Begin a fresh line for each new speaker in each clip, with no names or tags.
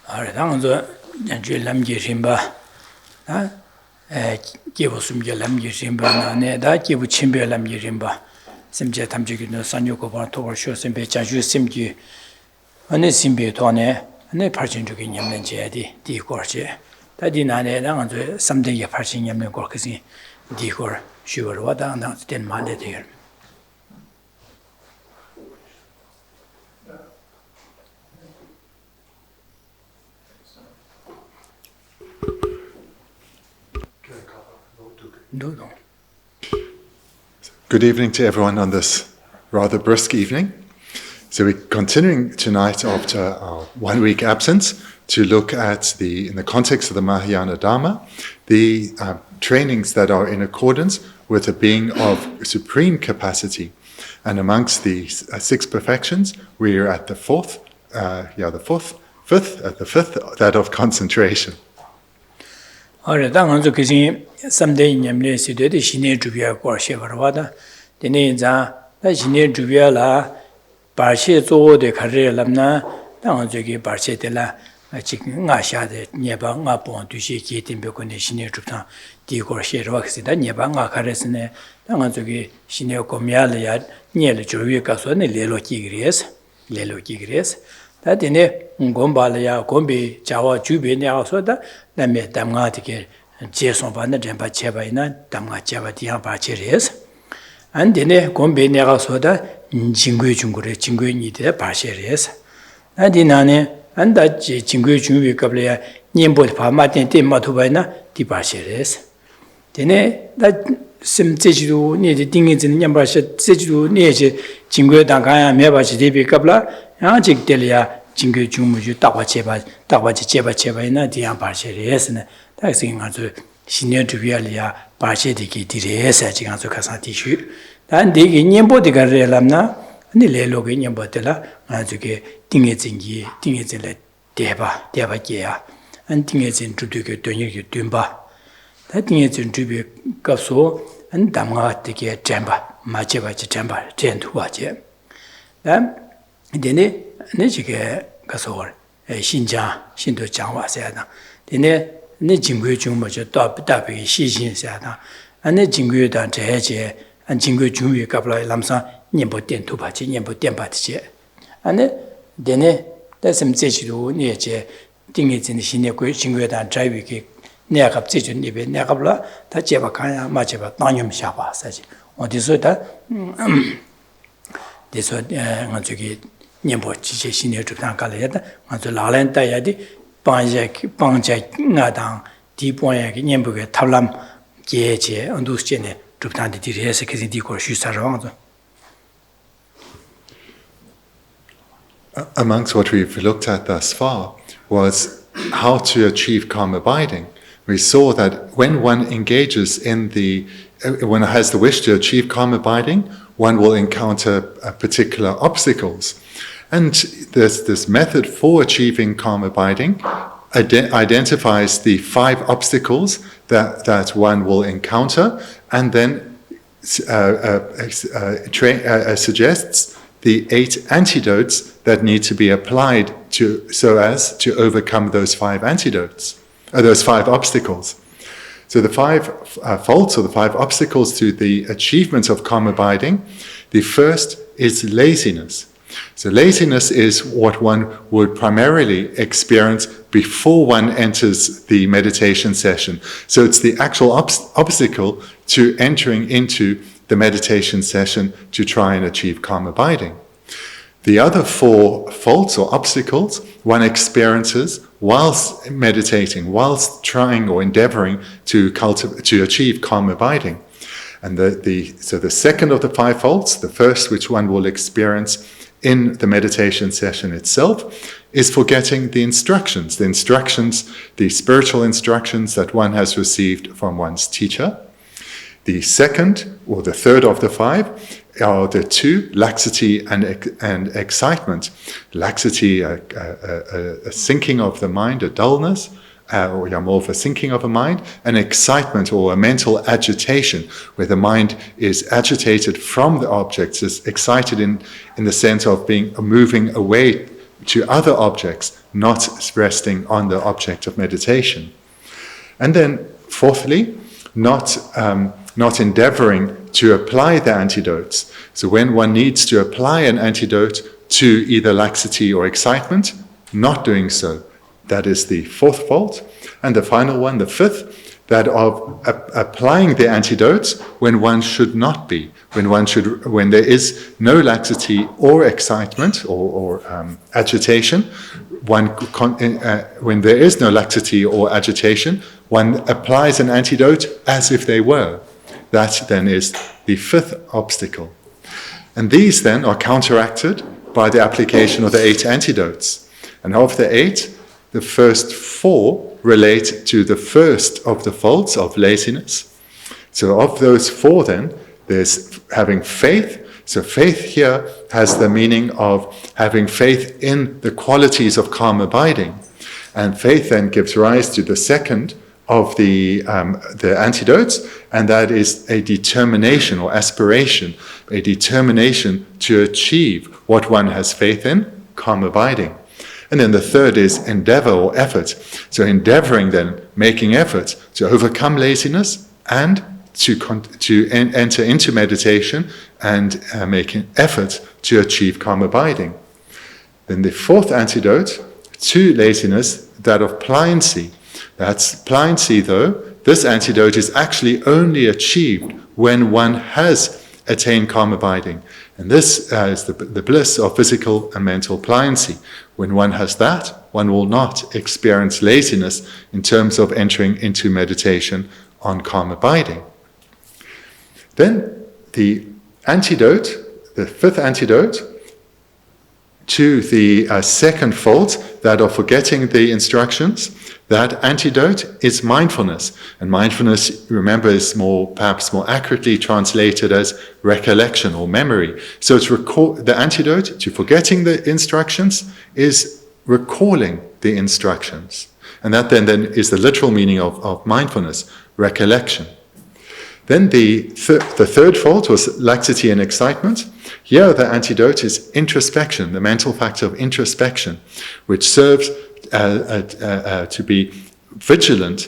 당저 연주 람지 심바 기부 숨게 람지 심바나네 다 기부 침배 람지 심바 심제 탐지기는 산요고 바 토벌 쇼심배 자주 심기 안에 심배 돈에 안에 발전적인 냠는지야디 디고르지 다디나네 당저 3대에 발신 냠는 거기서 디고르 쉬어로 와다 된 말에 되어
Good evening to everyone on this rather brisk evening. So we're continuing tonight after our 1 week absence to look at in the context of the Mahayana Dharma, the trainings that are in accordance with a being of supreme capacity. And amongst the 6 perfections, we are at the fifth, that of concentration.
당저 그지 3대 냠내 시대의 신의 주비야 거셔버와다 되네자 신의 주비야라 바시 조데 가르람나 당저기 바시텔라 지금 아샤데 녀방아 본두시 기팀벽군의 신의 주타 디고셔르왁시다 녀방아 가르스네 당저기 신의 고미알이야 녀를 조위에 가서네 레로기그레스 다디네 곰발이야 곰비 자와 주변에 와서다 남에 담가티게 제송반의 점바 제바이나 담가 제바디야 바치레스 안디네 곰비 내가서다 진구의 중국의 진구인이데 바시레스 나디나네 안다지 진구의 중국의 갑래야 님보드 파마텐 테마토바이나 디바시레스 데네 나 심제지도 네지 딩이진 냠바시 제지도 네지 진구의 당가야 매바시 디비 갑라 아직 될이야 진교 중무주 따와지 제바이나 디양 바시레스네 다시 가서 신의 주비알이야 바시디기 디레스 지금 가서 가서 디슈 단 되게 님보디가 레람나 아니 레로게 님보들라 아주게 딩에진기 딩에진레 대바게야 안 딩에진 주두게 되니게 됨바 다 딩에진 주비 가서 안 담가티게 잼바 마제바지 잼바 젠투와제 단 데네 네지게 가서 신장 신도 장화세다 데네 네 진구의 중모저 답답이 시신세다 안네 진구의단 제제 안 진구의 중위에 갑라 람사 님보된 두바지 님보된 바지 안네 데네 대심제지도 네제 딩이진 신의 그 진구의단 자위기 내가 제주 니베 내가블라 다 제바 가야 마제바 당념 샤바 사지 어디서다 데서 저기 님보 지제 신의 주당 갈래다 먼저 라렌다야디 방제 나당 디포에 님보게 탑람 계제 언두스제네 주당디 디레스 계신 디고 슈사랑도
Amongst what we've looked at thus far was how to achieve calm abiding. We saw that when one engages when one has the wish to achieve calm abiding, one will encounter particular obstacles. And this method for achieving calm abiding identifies the 5 obstacles that one will encounter and then suggests the 8 antidotes that need to be applied so as to overcome those 5 obstacles. So the 5 faults or the 5 obstacles to the achievement of calm abiding, the first is laziness. So laziness is what one would primarily experience before one enters the meditation session. So it's the actual obstacle to entering into the meditation session to try and achieve calm abiding. The other 4 faults or obstacles one experiences whilst meditating, whilst trying or endeavoring to achieve calm abiding. And so the second of the 5 faults, the first which one will experience in the meditation session itself, is forgetting the instructions, the spiritual instructions that one has received from one's teacher. The second, or the third of the 5, are the 2, laxity and excitement. Laxity, a sinking of the mind, a dullness, or more of a sinking of a mind, and excitement or a mental agitation, where the mind is agitated from the objects, is excited in the sense of moving away to other objects not resting on the object of meditation. And then, fourthly, not endeavoring to apply the antidotes. So when one needs to apply an antidote to either laxity or excitement, not doing so. That is the fourth fault. And the final one, the fifth, that of applying the antidotes when one should not be, when there is no laxity or excitement or agitation. When there is no laxity or agitation, one applies an antidote as if they were. That then is the fifth obstacle. And these then are counteracted by the application of the 8 antidotes. And of the 8, the first 4 relate to the first of the faults of laziness. So of those 4 then, there's having faith. So faith here has the meaning of having faith in the qualities of calm abiding. And faith then gives rise to the second of the antidotes, and that is a determination or aspiration, a determination to achieve what one has faith in, calm abiding. And then the third is endeavor or effort. So endeavoring then, making effort to overcome laziness and to enter into meditation and making effort to achieve calm abiding. Then the fourth antidote to laziness, that of pliancy. That's pliancy though. This antidote is actually only achieved when one has attained calm abiding. And this is the bliss of physical and mental pliancy. When one has that, one will not experience laziness in terms of entering into meditation on calm abiding. Then the antidote, the fifth antidote to the second fault, that of forgetting the instructions, that antidote is mindfulness. And mindfulness, remember, is perhaps more accurately translated as recollection or memory. So it's the antidote to forgetting the instructions is recalling the instructions. And that then is the literal meaning of mindfulness, recollection. Then the third fault was laxity and excitement. Here the antidote is introspection, the mental factor of introspection, which serves to be vigilant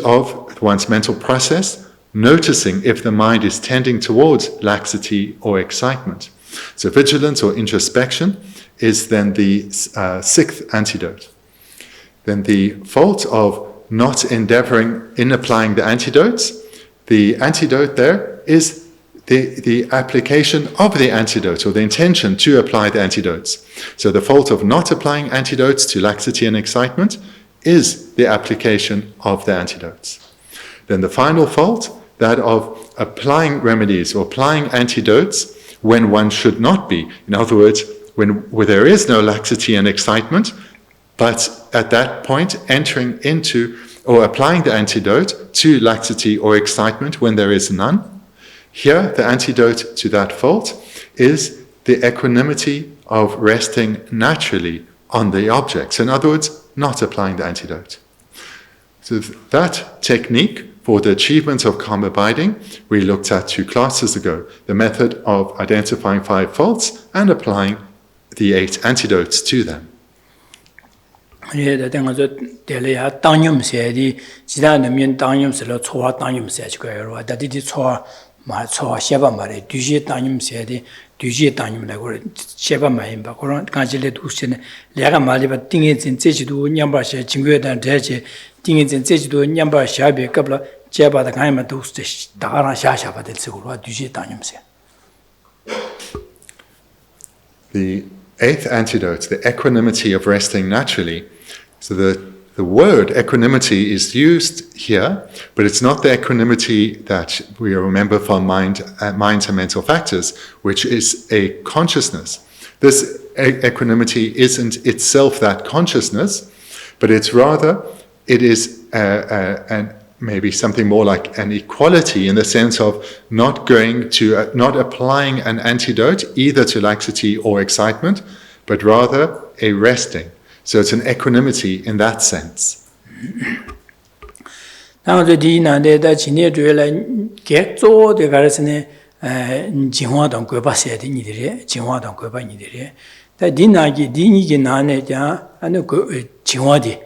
of one's mental process, noticing if the mind is tending towards laxity or excitement. So vigilance or introspection is then the sixth antidote. Then the fault of not endeavoring in applying the antidotes, the antidote there is the application of the antidote, or the intention to apply the antidotes. So the fault of not applying antidotes to laxity and excitement is the application of the antidotes. Then the final fault, that of applying remedies or applying antidotes when one should not be. In other words, when there is no laxity and excitement, but at that point entering into or applying the antidote to laxity or excitement when there is none. Here, the antidote to that fault is the equanimity of resting naturally on the objects. In other words, not applying the antidote. So that technique for the achievement of calm abiding, we looked at 2 classes ago. The method of identifying 5 faults and applying the 8 antidotes to them.
마 초와 셰바 말에 뒤지 땅님 세디 뒤지 땅님라 그 셰바 마임 바 그런 간질레 두스네 내가 말이바 띵에 진제지도 냠바셰 징괴단 대제 띵에 진제지도 냠바 샤베 갑라 제바다 가이마 두스데 다라 샤샤바데 쓰고로 뒤지 땅님세.
The 8th antidote, the equanimity of resting naturally. So the word equanimity is used here, but it's not the equanimity that we remember from mind and mental factors, which is a consciousness. This equanimity isn't itself that consciousness, but it is maybe something more like an equality in the sense of not applying an antidote either to laxity or excitement, but rather a resting. So it's an equanimity in that sense.
Now the Dina de Gyatso de Garasene jingwa dong goba se de ni de jingwa dong goba ni de da dinagi dinigi na ne ja ane go jingwa de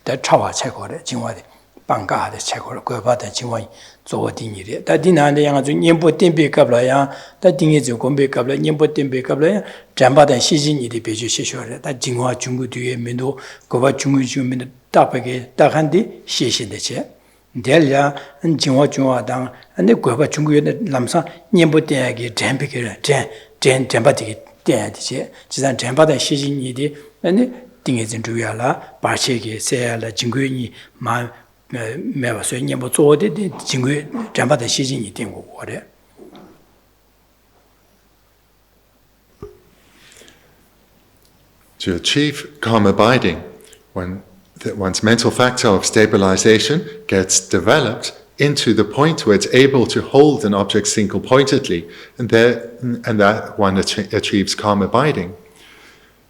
da chawa che ko de jingwa de bangga de che ko goba de jingwa zo di ni de da dinan de yang zu nian bo den be gab la ya da ding ye zu gong be gab la nian bo den be gab la zhan ba de xi ji ni de be ju xi shuo de da jingwa jung gu du ye men do goba jung gu ju men da ba ge da han de xi xin de che 대야 진화 중화당 근데 그거 중국에 남사 년부터게 잼비게 잼바디게 대야지 지산 잼바다 시진이디 아니 딩에진 주야라 바시게 세야라 중국이 마 매버서 년부做的 중국 잼바다 시진이 된 거래.
To achieve calm abiding, when one's mental factor of stabilization gets developed into the point where it's able to hold an object single-pointedly, and that one achieves calm abiding.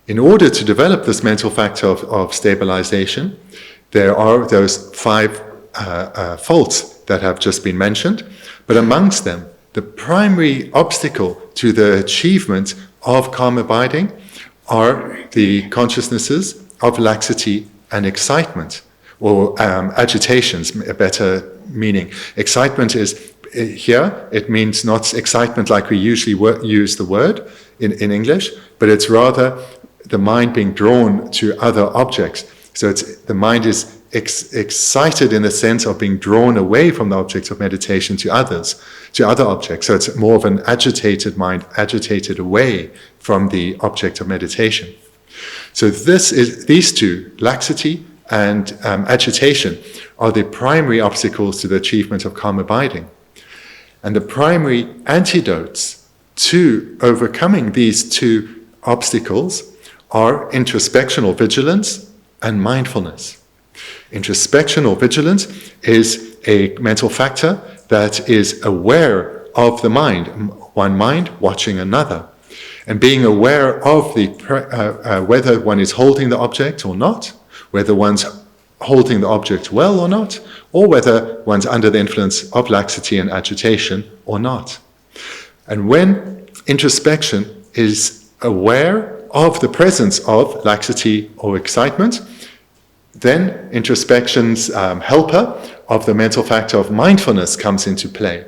In order to develop this mental factor of stabilization, there are those 5 faults that have just been mentioned, but amongst them, the primary obstacle to the achievement of calm abiding are the consciousnesses of laxity and excitement, or agitations, a better meaning. Excitement is, here, it means not excitement like we usually use the word in English, but it's rather the mind being drawn to other objects. So the mind is excited in the sense of being drawn away from the object of meditation to other objects. So it's more of an agitated mind, agitated away from the object of meditation. So these two, laxity and agitation, are the primary obstacles to the achievement of calm abiding. And the primary antidotes to overcoming these two obstacles are introspection or vigilance and mindfulness. Introspection or vigilance is a mental factor that is aware of the mind, one mind watching another, and being aware of whether one is holding the object or not, whether one's holding the object well or not, or whether one's under the influence of laxity and agitation or not. And when introspection is aware of the presence of laxity or excitement, then introspection's helper of the mental factor of mindfulness comes into play.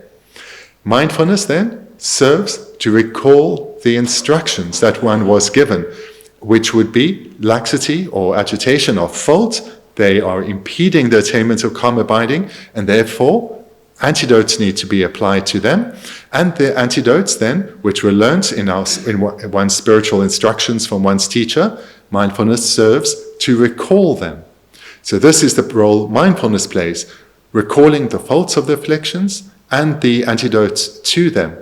Mindfulness then serves to recall the instructions that one was given, which would be laxity or agitation or fault. They are impeding the attainment of calm abiding, and therefore antidotes need to be applied to them. And the antidotes then, which were learnt in one's spiritual instructions from one's teacher, mindfulness serves to recall them. So this is the role mindfulness plays, recalling the faults of the afflictions and the antidotes to them.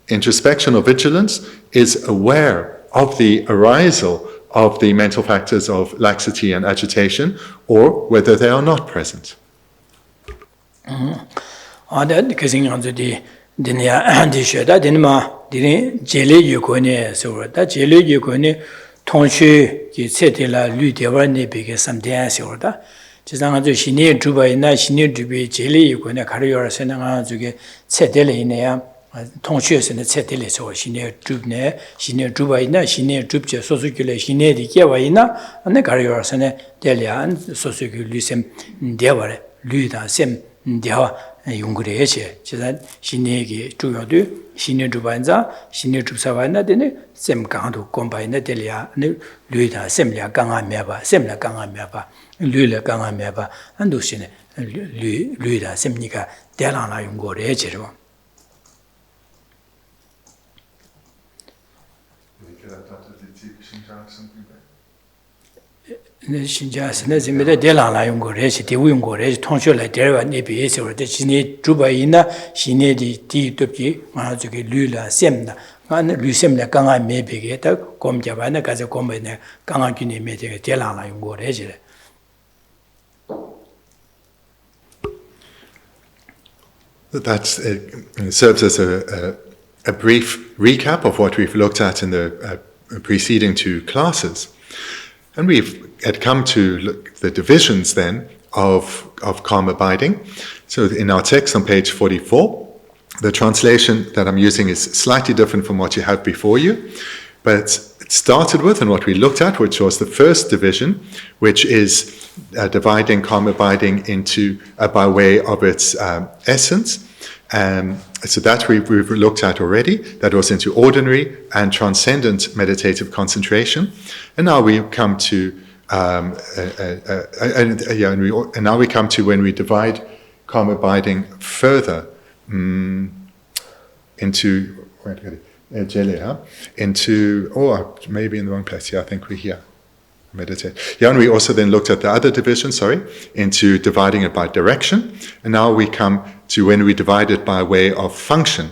Introspection or vigilance is aware of the arisal of the mental factors of laxity and agitation, or whether they are not present.
통치에서는 세텔에서 신의 줍네 신의 줍아이나 신의 줍제 소수길에 신의 디게와이나 안에 가려서는 델리안 소수길 리셈 데와레 류다 셈 데와 용그레체 지난 신의기 주요도 신의 줍반자 신의 줍사와나 되네 셈 강도 곰바이나 델리아 류다 셈랴 강아메바 셈랴 강아메바 류랴 강아메바 안도시네 류다 셈니가 대라나 용거레체로 신자스네 지메데 델라라 용거레시 디우용거레시 통쇼라 데르와 니비에서데 신이 주바이나 신이디 디톱기 마저게 류라 셈나 안 류셈나 강아 메베게다 곰자바나 가자 곰베네 강아균이 메데 델라라 용거레지레
That serves as a brief recap of what we've looked at in the preceding 2 classes. And we've come to look the divisions then of calm abiding. So in our text on page 44, The translation that I'm using is slightly different from what you have before you, but it started with, and what we looked at, which was the first division, which is dividing calm abiding into, by way of its essence. So that we've looked at already. That was into ordinary and transcendent meditative concentration. And now we come to, and now we come to when we divide calm abiding further into, maybe in the wrong place. Yeah, I think we're here. Meditate. Yeah, and we also then looked at the other division, into dividing it by direction. And now we come to when we divide it by way of function.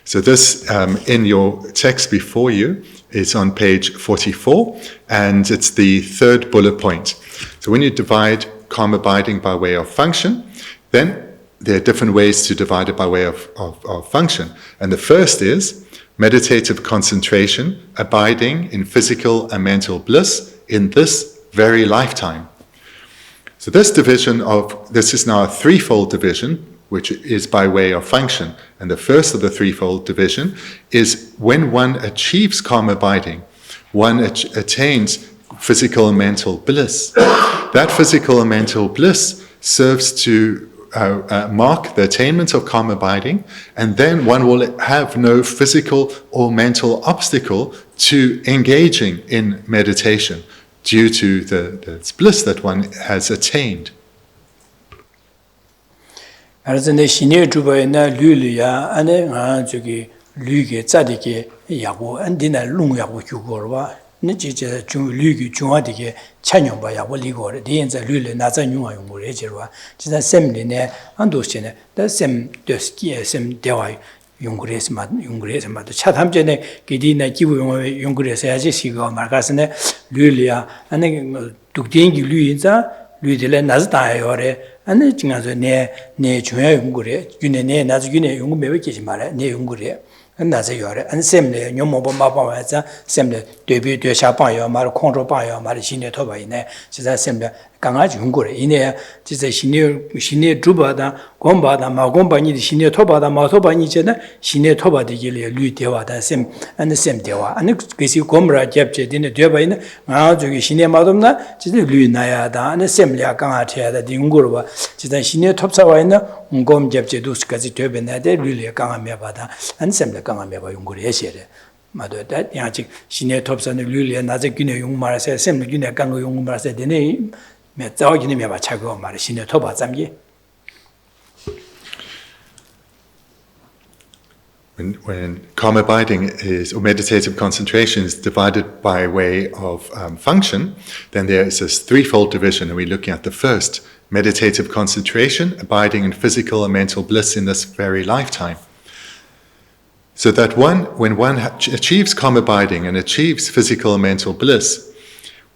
So this, in your text before you, is on page 44, and it's the third bullet point. So when you divide calm abiding by way of function, then there are different ways to divide it by way of function. And the first is meditative concentration, abiding in physical and mental bliss in this very lifetime. So this is now a threefold division, which is by way of function. And the first of the threefold division is when one achieves calm abiding, one attains physical and mental bliss. That physical and mental bliss serves to mark the attainment of calm abiding, and then one will have no physical or mental obstacle to engaging in meditation due to the bliss that one has attained.
아르전에 신의 주바에나 류리야 안에 저기 류게 짜디게 야고 안디나 룽야고 주고와 니지제 중 류기 중화디게 찬용바 야고 리고레 디엔자 류레 나자 융화 용고레 제로와 진짜 셈리네 안도시네 다셈 데스키에 셈 대와 용그레스마도 차탐전에 기디나 기부 용그레스 해야지 시가 말가스네 류리야 안에 뚝땡기 류인자 류들에 나즈다요레 아니 지금서 내 중요한 연구래 균에 내 나즈 균에 연구 매우 계시 말해 내 연구래 나즈 요래 안 셈네 녀모바 마바와자 셈네 되비 되샤방요 말 콩조방요 말 신의 토바이네 진짜 셈네 강아지 연구래 이내 진짜 신의 주바다 공바다 마공바니 신의 토바다 마토바니제나 신의 토바디길에 류대와다 셈 안에 셈대와 아니 그시 공라 잡제디네 되바이네 아 저기 신의 마돔나 진짜 류나야다 안에 셈랴 강아티야다 연구로와 진짜 신의 톱사와 있는 공검 잡제도스까지 되베나데 류리에 강하며 받아 안 셈랴 강하며 봐 연구를 해셔야 마도다 야직 신의 톱사는 류리에 나제 균에 용말세 셈 균에 강고 용말세 되네 몇 자기는 몇 차고 말 신의 톱아 잠기
When calm abiding or meditative concentration is divided by way of function, then there is this threefold division, and we're looking at the first, meditative concentration, abiding in physical and mental bliss in this very lifetime. So that when one achieves calm abiding and achieves physical and mental bliss,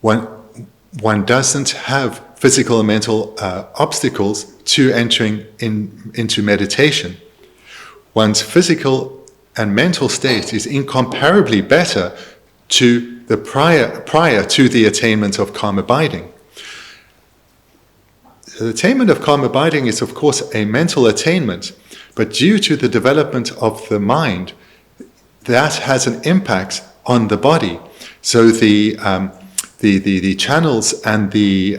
one doesn't have physical and mental obstacles to entering into meditation. One's physical and mental state is incomparably better to the prior to the attainment of calm abiding. The attainment of calm abiding is, of course, a mental attainment, but due to the development of the mind, that has an impact on the body. So the channels and the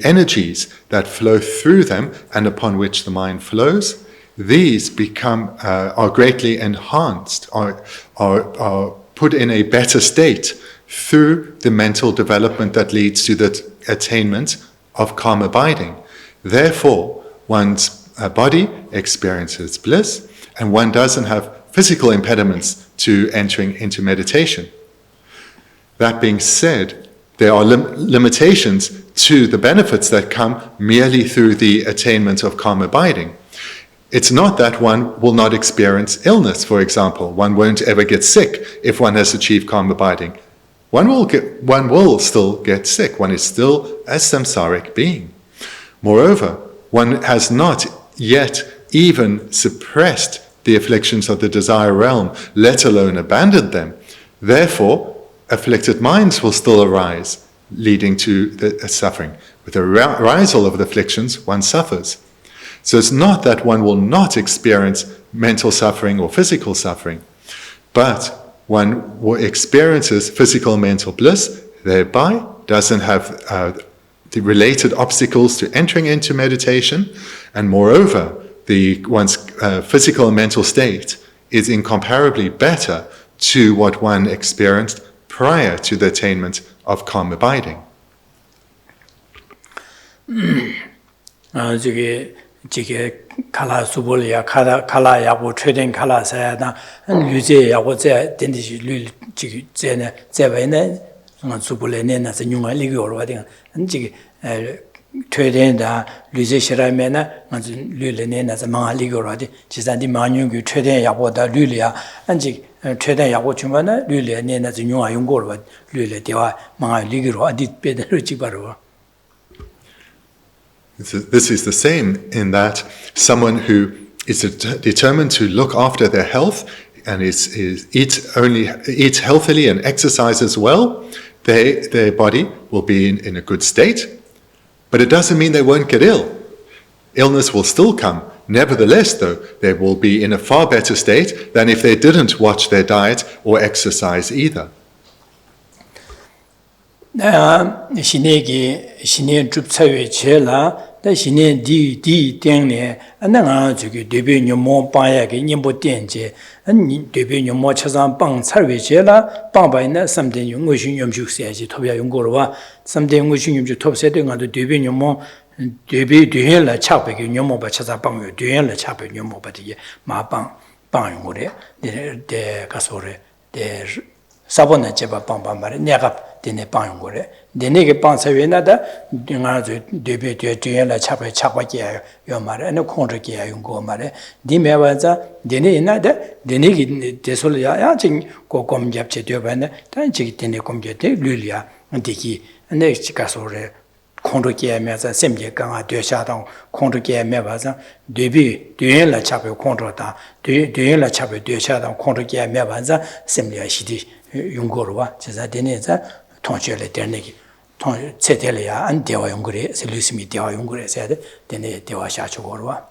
energies that flow through them and upon which the mind flows, these are greatly enhanced, are put in a better state through the mental development that leads to the attainment of calm abiding. Therefore, one's body experiences bliss, and one doesn't have physical impediments to entering into meditation. That being said, there are limitations to the benefits that come merely through the attainment of calm abiding. It's not that one will not experience illness, for example. One won't ever get sick if one has achieved calm abiding. One will still get sick. One is still a samsaric being. Moreover, one has not yet even suppressed the afflictions of the desire realm, let alone abandoned them. Therefore, afflicted minds will still arise, leading to the suffering. With the arisal of the afflictions, one suffers. So it's not that one will not experience mental suffering or physical suffering. But one experiences physical and mental bliss, thereby doesn't have the related obstacles to entering into meditation, and moreover, one's physical and mental state is incomparably better to what one experienced prior to the attainment of calm abiding.
지게 칼라 수볼이야 칼라 야고 최된 칼라 사야다 유제 야고 제 된디시 류 지기 제네 제베네 수볼에네나 생용아 리고로 와딩 지기 최된다 유제 시라메나 맞은 류레네나 망아 리고로 와디 지산디 마뉴기 최된 야고다 류리야 안지 최된 야고 주면은 류레네나 생용아 용고로 류레 대와 망아 리고로 어디 빼대로 지바로.
This is the same in that someone who is determined to look after their health and eats healthily and exercises well, their body will be in a good state. But it doesn't mean they won't get ill. Illness will still come. Nevertheless, though, they will be in a far better state than if they didn't watch their diet or exercise either.
신의 줍차위 제라 다 신의 디 때문에 안나가 저기 대변 뇨모 빠야게 님보 땡제 안 대변 뇨모 차상 빵 차위 제라 빵바이나 삼대 용고신 염식세야지 토비아 용고로와 삼대 용고신 염식 톱세된 것도 대변 뇨모 대비 뒤에라 차베게 뇨모바 차상 빵요 뒤에라 차베 뇨모바디 마빵 빵 용고래 데 가소래 데 사본나 제바 빵빵 말에 내가 되네 빵 거래. 내게 빵 사회나다 내가 대비 뒤에라 차바 차바게 요 말에 너 콘트게 용고 말에 니메와자 내네나다 내네기 대솔이야 야 지금 고검 잡체 되어봤네. 단 지기 되네 검제대 류리야. 안디기 내 지가소래 콘트게 하면서 셈게 강아 되샤당 콘트게 하면서 대비 뒤에라 차바 콘트다. 뒤에라 차바 되샤당 콘트게 하면서 셈리야 시디 용고로와 제가 되네자 통제를 되네기 통 세텔이야 안 대화 용거래 셀루스미 대화 용거래 해야 돼 되네 대화 샤초고로와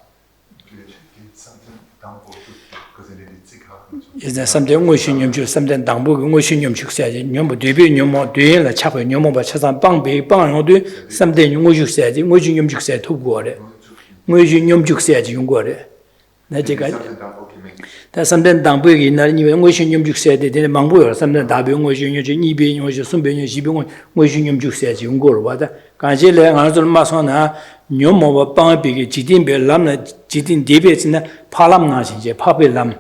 이제 삼대 오신님 주 삼대 당부 오신님 축사지 녀모 대비 녀모 뒤에라 차고 녀모바 차상 빵배 빵어도 삼대 오신님 오신님 축사 투고래 오신님 축사지 용거래 나 제가 다 삼된 당부에 있는 이외 오신님 축사에 되는 망부여 삼된 다비 오신님 주 이비 오신 순변 시병 오신님 축사지 용거로 와다 간실에 안을 마서나 녀모바 빵비게 지딘베 람나 지딘 디베스나 팔람나신제 파벨람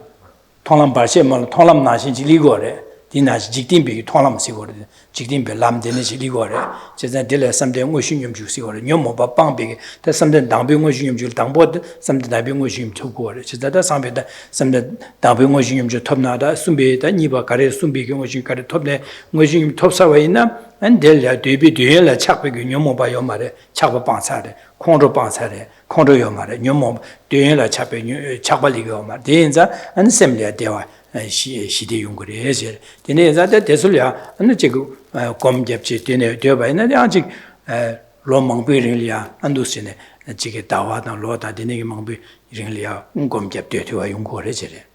통람 발세말 통람 나신지 리고래 디나시 직딘비 통람 시고래 직딘베 람데네시 리고래 제가 딜레 삼대 오신님 축시고래 녀모바 빵비게 다 삼된 당비 오신님 주 당보 삼대 다비 오신님 투고래 제가 삼배다 삼대 당비 오신님 주 톱나다 숨베다 니바 가레 숨비게 오신 가레 톱네 오신님 톱사와 있나 안델야 되비 되라 착베게 녀모바 요 말에 착바 빵사래 콩도 빵사래 콩도 요 말에 녀모 되라 착베 착발리고 말 대인자 안 셈리아 대와 시대 용거래 해서 되네자 대술이야 안 지금 검접지 되네 되어 있는데 아직 로망비리야 안도스네 지게 다와다 로다 되네 망비리야 검접 되어 용거래 저래.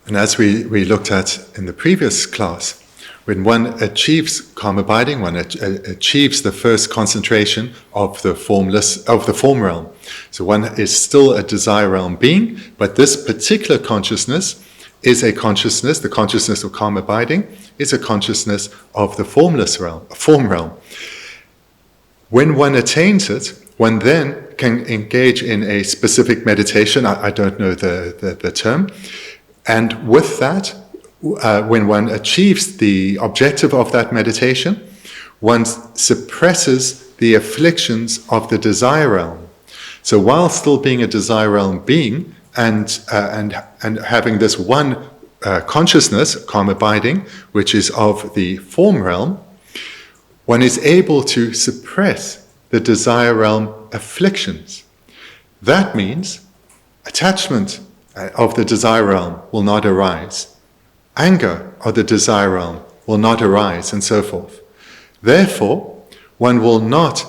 And as we looked at in the previous class, when one achieves calm abiding, one achieves the first concentration of the form realm. So one is still a desire realm being, but this particular consciousness is a consciousness, the consciousness of calm abiding, is a consciousness of the form realm. When one attains it, one then can engage in a specific meditation, I don't know the term, and with that, when one achieves the objective of that meditation, one suppresses the afflictions of the desire realm. So while still being a desire realm being and having this one consciousness, calm abiding, which is of the form realm, one is able to suppress the desire realm afflictions. That means attachment of the desire realm will not arise. Anger of the desire realm will not arise, and so forth. Therefore, one will not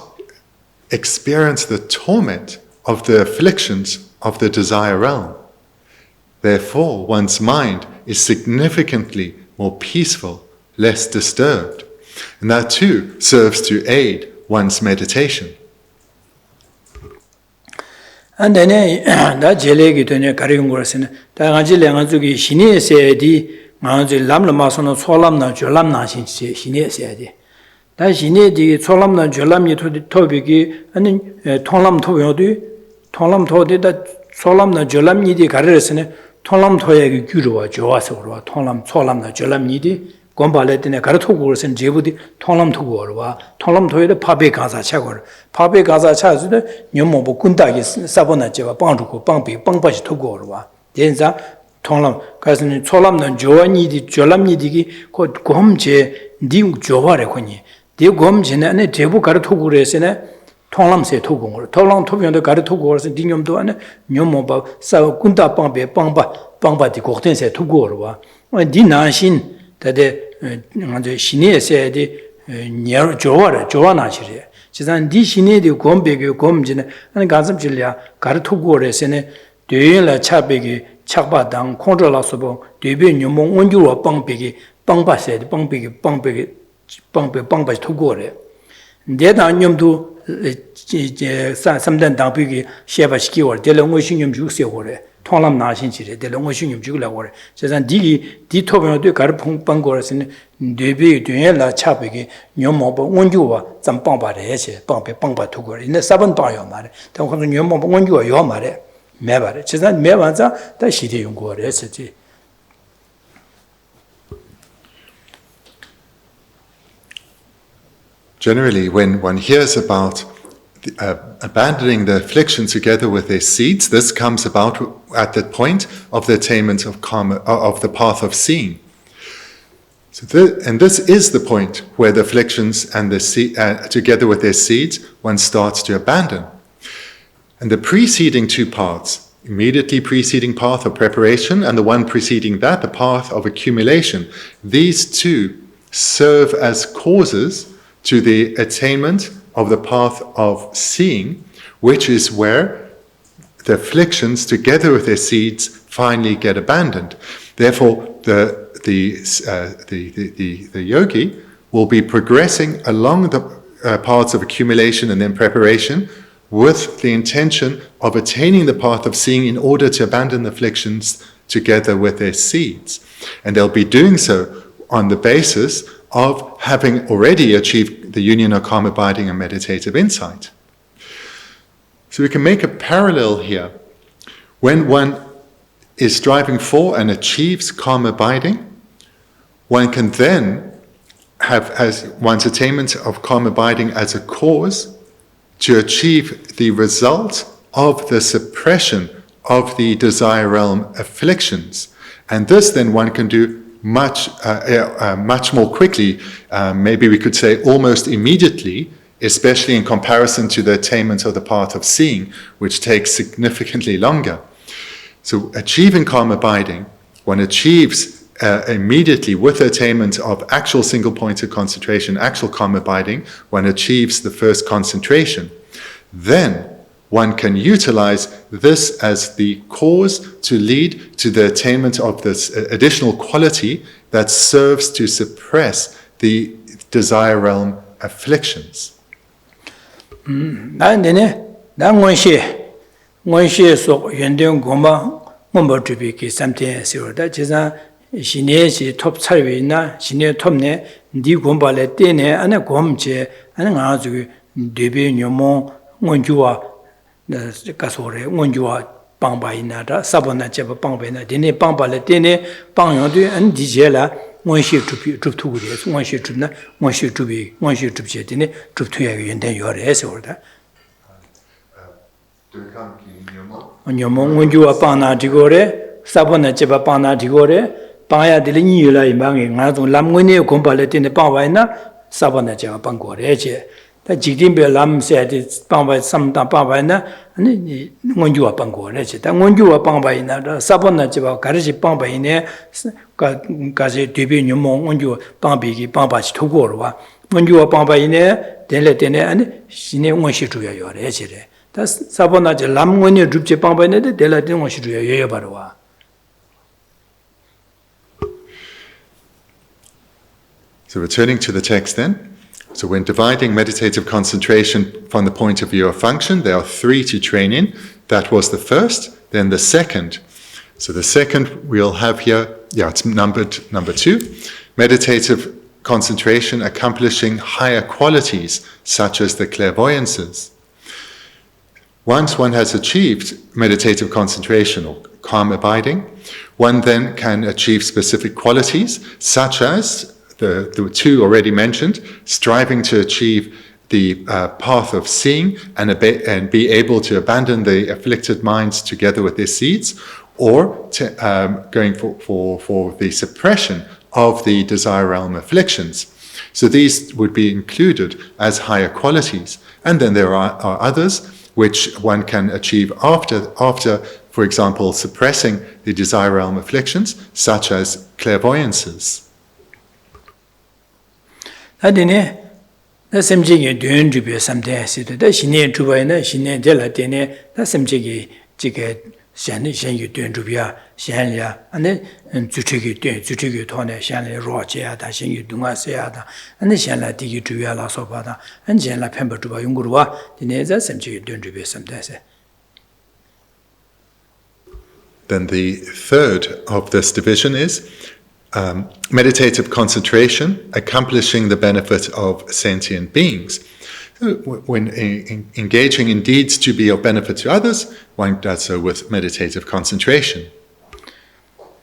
experience the torment of the afflictions of the desire realm. Therefore, one's mind is significantly more peaceful, less disturbed. And that too serves to aid one's meditation.
And then that jelegi to ne karingorsin, Tangajilangazuki, Shine said, Manzi Lam Masono, Solam na Jolam na Shine said. That Shine di Solam na Jolam to the Tobiki, and then Tolam Toyodi, Tolam Todi that Solam na Jolam nidi Karesine, Tolam Toya Gurua, Joasura, Tolam Solam na Jolam nidi. Gombaletine Karatogus and Jebudi, Tolam Tugorwa, Tolam Toy the Pabe Gaza Chagor, Pabe Gaza Chaz, Yomo Kundagis, Sabona Jeva, Banduku, Bambi, Bambash Tugorwa, Denza, Tolam, Cousin Solam and Joani, the Jolam Nidigi, called Gomje, Dim Jovarekoni, the Gomjin and a Jebu Karatogures in a Tolam se Togor, Tolam Tobian the Karatogors and Dinum Duane, Yomoba, Savakunda Bambi, Bamba di Cortense Tugorwa, when Dinashin. That the Shine said, near Joanna, she's an Dishine, the Gombeg, Gomjin, and Gazam Julia, Kartugores, and Duela Chabegi, Chabadang, Controlasobo, Dubi, Numon, when you were Bumpegi, Bamba said, Bumpegi, Bamba Tugore. Dead on Yum do something Dampigi, Shevashki or Delongosium Juice. Tolam Nashin, the Longosium Jula or says and Ditobin de Carpung Bangoras in Debi, Duela Chapigi, Yomobo, Wonjua, some Pamba, Pamba Tugur, in the Saban Toyo Mare, the Yomobo, Wonjua, your mare, Mever, Chizan Mevanza, that she didn't go recity.
Generally, when one hears about abandoning the affliction together with their seeds, this comes about at the point of the attainment of karma, of the path of seeing. So this is the point where the afflictions and the together with their seeds, one starts to abandon. And the preceding two paths, immediately preceding path of preparation and the one preceding that, the path of accumulation, these two serve as causes to the attainment of the path of seeing, which is where the afflictions together with their seeds finally get abandoned. Therefore, the yogi will be progressing along the paths of accumulation and then preparation with the intention of attaining the path of seeing in order to abandon the afflictions together with their seeds. And they'll be doing so on the basis of having already achieved the union of calm abiding and meditative insight. So we can make a parallel here. When one is striving for and achieves calm abiding, one can then have as one's attainment of calm abiding as a cause to achieve the result of the suppression of the desire realm afflictions. And this then one can do much more quickly, maybe we could say almost immediately, especially in comparison to the attainment of the path of seeing, which takes significantly longer. So achieving calm abiding, one achieves immediately with the attainment of actual single-pointed concentration, actual calm abiding, one achieves the first concentration. Then one can utilize this as the cause to lead to the attainment of this additional quality that serves to suppress the desire realm afflictions.
Kasore, Wonjua, Bamba inada, Sabona Java Bamba, Dine Bamba Latine, Bangyondu, and Dijela, one ship to 2 years, one ship to be, one ship to Jetine, to 2 years, and then you are as order. On your mong, when you are Pana Digore, Sabona Java Pana Digore, Paya de Linula in Banging, Lamwini, Compalatin, Pavaina, Sabona Java Bangore. Jigimbe Lam said it's Bamba some Pavana, and when you are Bango, and when you are Bamba in the Sabona Java, Karaji Bamba in there, Gazi Dubi Numon, when you are Bambi, Bambas to Gorwa. When you are Bamba in there, then let in there, and she never wants you to your edge. sabona je lam ngone rupje pangba ne de la de ngo shi ye barwa.
So returning to the text then. So when dividing meditative concentration from the point of view of function, there are 3 to train in. That was the first, then the second. So the second we'll have here, it's number 2. Meditative concentration accomplishing higher qualities, such as the clairvoyances. Once one has achieved meditative concentration or calm abiding, one then can achieve specific qualities, such as the 2 already mentioned, striving to achieve the path of seeing and be able to abandon the afflicted minds together with their seeds, or going for the suppression of the desire realm afflictions. So these would be included as higher qualities. And then there are others which one can achieve after, for example, suppressing the desire realm afflictions, such as clairvoyances.
Adine, the semjigi doing to be some day, the Shine Tubaina, Shine Della Dene, the semjigi, Jigget, Shan you doing to be a Shania, and then Zuchigi Tone, Shanley Rochia, Shan you Dunga Seada, and the Shanla Digi to La Sopada, and Janla Pember to Bayungurua, the Neza semjigi doing to be some day.
Then the third of this division is meditative concentration, accomplishing the benefit of sentient beings. When engaging in deeds to be of benefit to others, one does so with meditative concentration.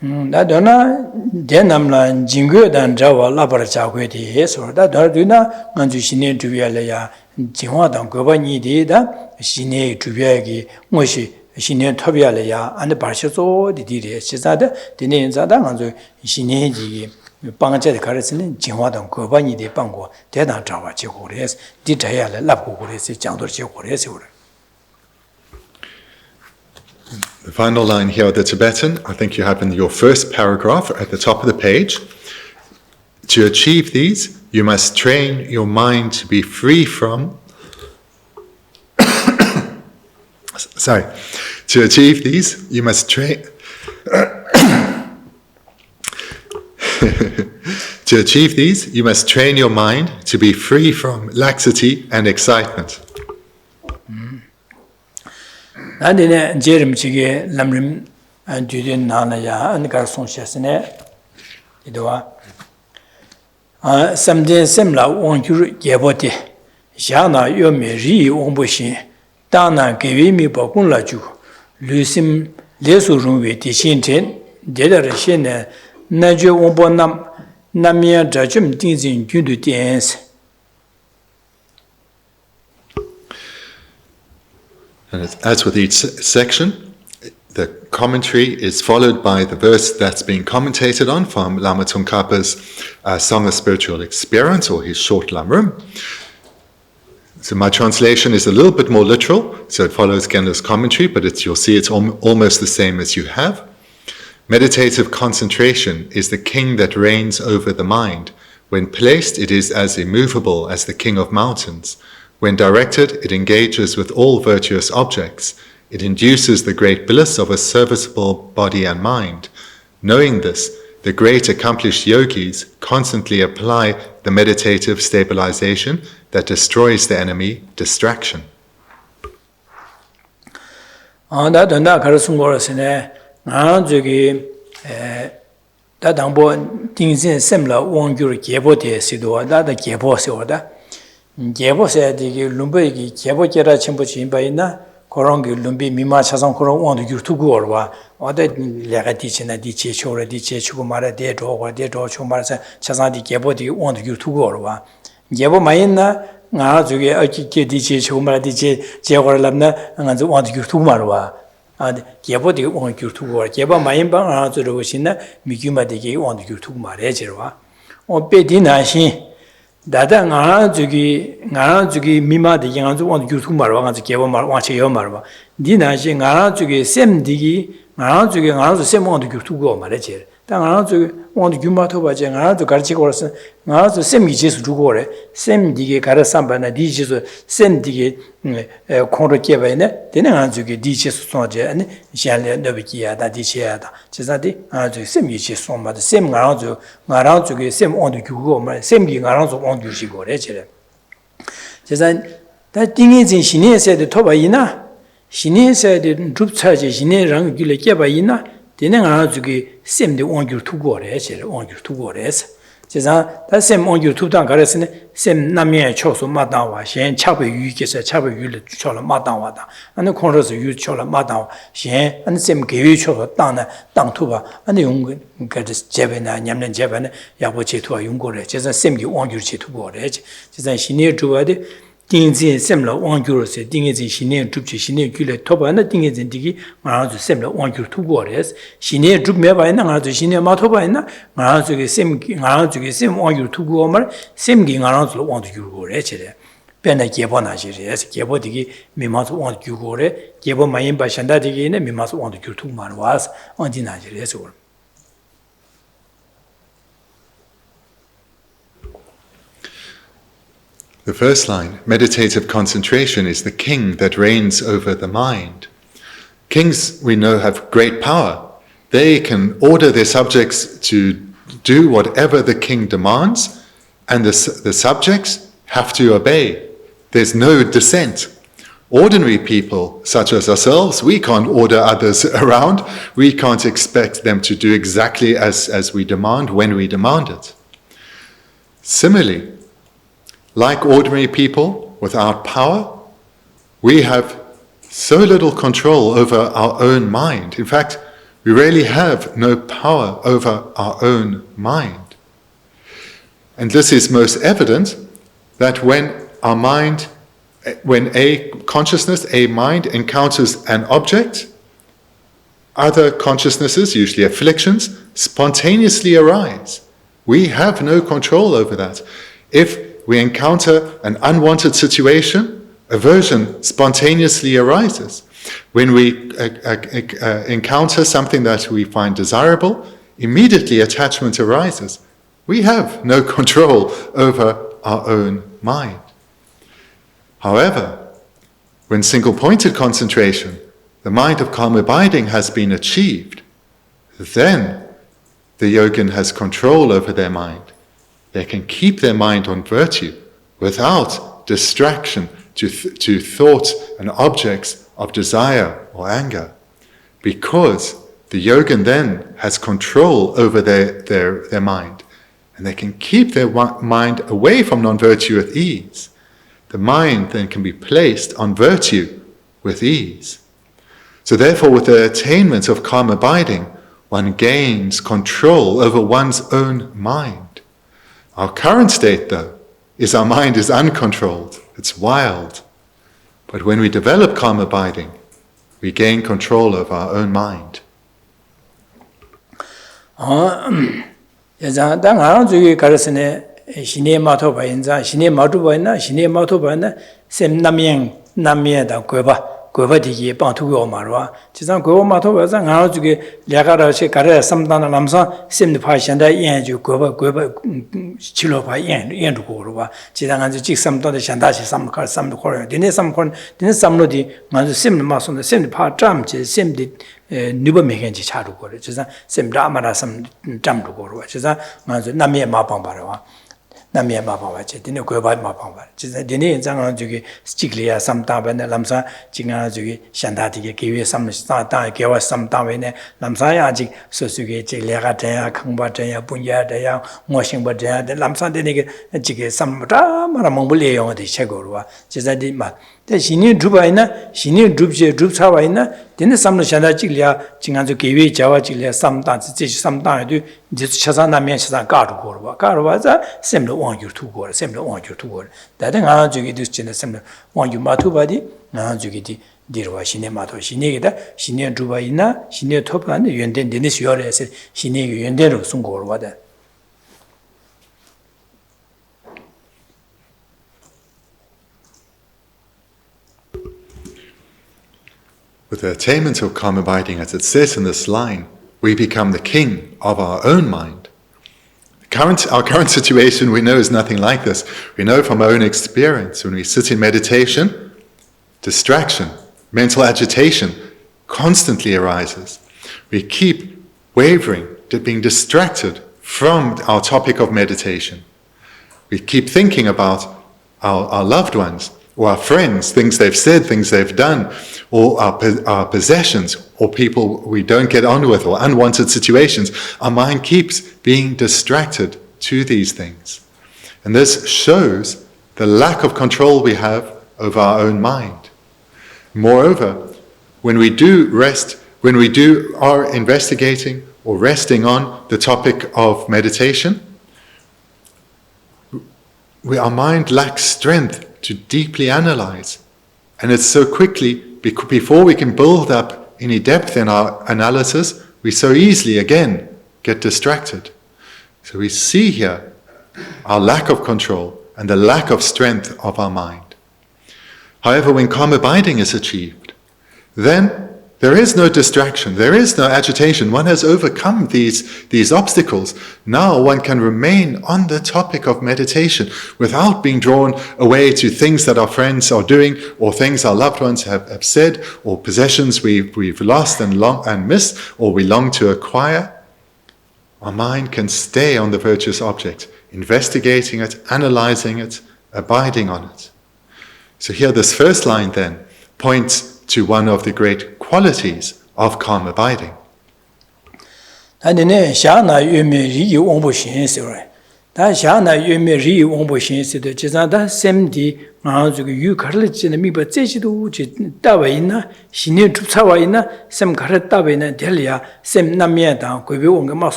That dona denamla jingu dan jawa labar chakwe di so that dona nganju shine to be ya jinwa dan goba ni di da shine to be gi moshi shine tobiale ya and barsho di di shizada dine zada nganju shine ji bangje de karesne jinwa dan goba ni de banggo dedan jawa ji hores di jaya le lab go hores jangdo ji hores ore.
The final line here of the Tibetan, I think you have in your first paragraph at the top of the page. To achieve these, you must train your mind to be free from... Sorry. To achieve these, you must train... To achieve these, you must train your mind to be free from laxity and excitement.
Adine Jerim Chige Lam Rim and Judin Nanaya and Garson Chesne Idua Samden Semla won't you Yebote Shana Yomi Ri Ombushi Dana Gavimi Bokunlaju Lusim Lesu Rumbi Tishintin Dederashine Najo Ombonam Namia Jajum Dinzin Judu Dance.
And as with each section, the commentary is followed by the verse that's being commentated on from Lama Tsongkhapa's Song of Spiritual Experience, or his short Lam Rim. So my translation is a little bit more literal, so it follows Gendo's commentary, but you'll see it's almost the same as you have. Meditative concentration is the king that reigns over the mind. When placed, it is as immovable as the king of mountains. When directed, it engages with all virtuous objects. It induces the great bliss of a serviceable body and mind. Knowing this, the great accomplished yogis constantly apply the meditative stabilization that destroys the enemy, distraction.
Gyabo said the Lumbi Gyabo Gera Chimbuchi in Baina, Korongi Lumbi Mima Chazan Koron on the Yurtugorwa, or the Lagadicina di Chechora di Chechumara de Dro or de Dro Chumarsa Chazan di Gyabo di on the Yurtugorwa. Gyabo Maina, Nazuki Aki di Chechumara di Jewar Lamna and the one Yurtumarwa. And Gyabo di on Yurtugor, Gyaba Maimba, Nazurusina, Mikuma di on the Yurtumar Ejerwa. Or Bedina she. Dada ngara zugi mima de yang zu wan yutu marwa nga zikeba marwa che yo marwa dina je ngara zugi sem digi ngara zu sem wan yutu go mare che 당하나도 원도 규마토 바제 나도 가르치고 그래서 나도 셈이 지수 주고래 셈 디게 가르삼바나 디지수 셈 디게 콘로 깨바네 되는 아주게 디지수 소제 아니 샬레 너비기야다 디치야다 제자디 아주 셈이 지수 마다 셈 나라주게 셈 원도 규고 말 셈기 나라주 원도 주시고래 제래 제자 다 띵이진 신에서도 토바이나 신에서도 줍차지 신에랑 길에 깨바이나 되는 아주게 셈데 원규 투고래 제래 원규 투고래서 제가 다셈 원규 투당 가르스네 셈 남에 초소 마다와 신 차베 유기서 차베 유를 초라 마다와다 아니 콘로스 유 초라 마다와 신 아니 셈 개유 초소 땅나 땅 투바 아니 용 그래서 제베나 냠는 제베나 야보치 투와 용고래 제가 셈기 원규 치 투고래 제가 신이 주와데 띵진 셈라 원규로서 띵진 신이 줍치 신이 규래 토바나 띵진 디기 마라주 셈라 원규 투고레스 신이 줍메바이나 마라주 신이 마토바이나 마라주게 셈기 마라주게 셈 원규 투고말 셈기 마라주 원규 규고레 제래 변에 개보나지레스 개보디기 미마스 원규 규고레 개보 마인 바šan다디기네 미마스 원규 규 투고만 와스 언디나지레스 올
The first line, meditative concentration, is the king that reigns over the mind. Kings, we know, have great power. They can order their subjects to do whatever the king demands, and the subjects have to obey. There's no dissent. Ordinary people, such as ourselves, we can't order others around. We can't expect them to do exactly as we demand when we demand it. Similarly, like ordinary people, without power, we have so little control over our own mind. In fact, we really have no power over our own mind. And this is most evident that when a consciousness, a mind, encounters an object, other consciousnesses, usually afflictions, spontaneously arise. We have no control over that. If we encounter an unwanted situation, aversion spontaneously arises. When we encounter something that we find desirable, immediately attachment arises. We have no control over our own mind. However, when single-pointed concentration, the mind of calm abiding has been achieved, then the yogin has control over their mind. They can keep their mind on virtue without distraction to thoughts and objects of desire or anger, because the yogin then has control over their mind, and they can keep their mind away from non-virtue with ease. The mind then can be placed on virtue with ease. So therefore, with the attainment of calm abiding, one gains control over one's own mind. Our current state, though, is our mind is uncontrolled, it's wild. But when we develop calm abiding, we gain control of our own mind.
고바디기 방투고 말와 지상 고바 마토바자 나주게 레가라시 가레 삼다나 남사 셈드 파션다 연주 고바 치로바 연주고로바 지당한지 직삼도데 샨다시 삼칼 삼도 코르 디네 삼콘 디네 삼로디 만주 셈드 마손데 셈드 파 잠지 셈디 누버 메겐지 차루고르 지상 셈드 아마라 삼 잠루고로바 지상 만주 남미에 마방바라와 남미에 마방바체 디네 고바 마방바 지상 디네 장한 주기 스틱리아 삼다바네 남사 지가 주기 샨다디게 기회 삼다 개와 삼다베네 남사야 아직 소수게 제레가 대야 강바대야 분야대야 모싱바대야 남사데네게 지게 삼다 마라 몽불리에 영어디 책으로와 지자디 마 대신이 두바이나 신이 줍제 줍차바이나 디네 삼로 샨다지리아 지간주 기회 자와지리아 삼다 지지 삼다에도 이제 차산나면 차산 가르고로와 가르와자 셈로 원유 투고 셈로 원유 투고 다른 아 저기 뒤치네 셈로 원유 마투바디 나 저기디 디르와 신의 마토 신의게다 신의 두바이나 신의 토프한테 연된 데니스 요래서 신의 연대로 송고로와다
With the attainment of calm abiding, as it says in this line, we become the king of our own mind. Our current situation, we know, is nothing like this. We know from our own experience, when we sit in meditation, distraction, mental agitation constantly arises. We keep wavering, being distracted from our topic of meditation. We keep thinking about our loved ones, or our friends, things they've said, things they've done, or our possessions, or people we don't get on with, or unwanted situations. Our mind keeps being distracted to these things. And this shows the lack of control we have over our own mind. Moreover, when we are investigating or resting on the topic of meditation, our mind lacks strength to deeply analyze. And it's so quickly, before we can build up any depth in our analysis, we so easily again get distracted. So we see here our lack of control and the lack of strength of our mind. However, when calm abiding is achieved, then there is no distraction, there is no agitation. One has overcome these obstacles. Now one can remain on the topic of meditation without being drawn away to things that our friends are doing, or things our loved ones have said, or possessions we've lost and missed, or we long to acquire. Our mind can stay on the virtuous object, investigating it, analyzing it, abiding on it. So here this first line then points to one of the great qualities of calm abiding.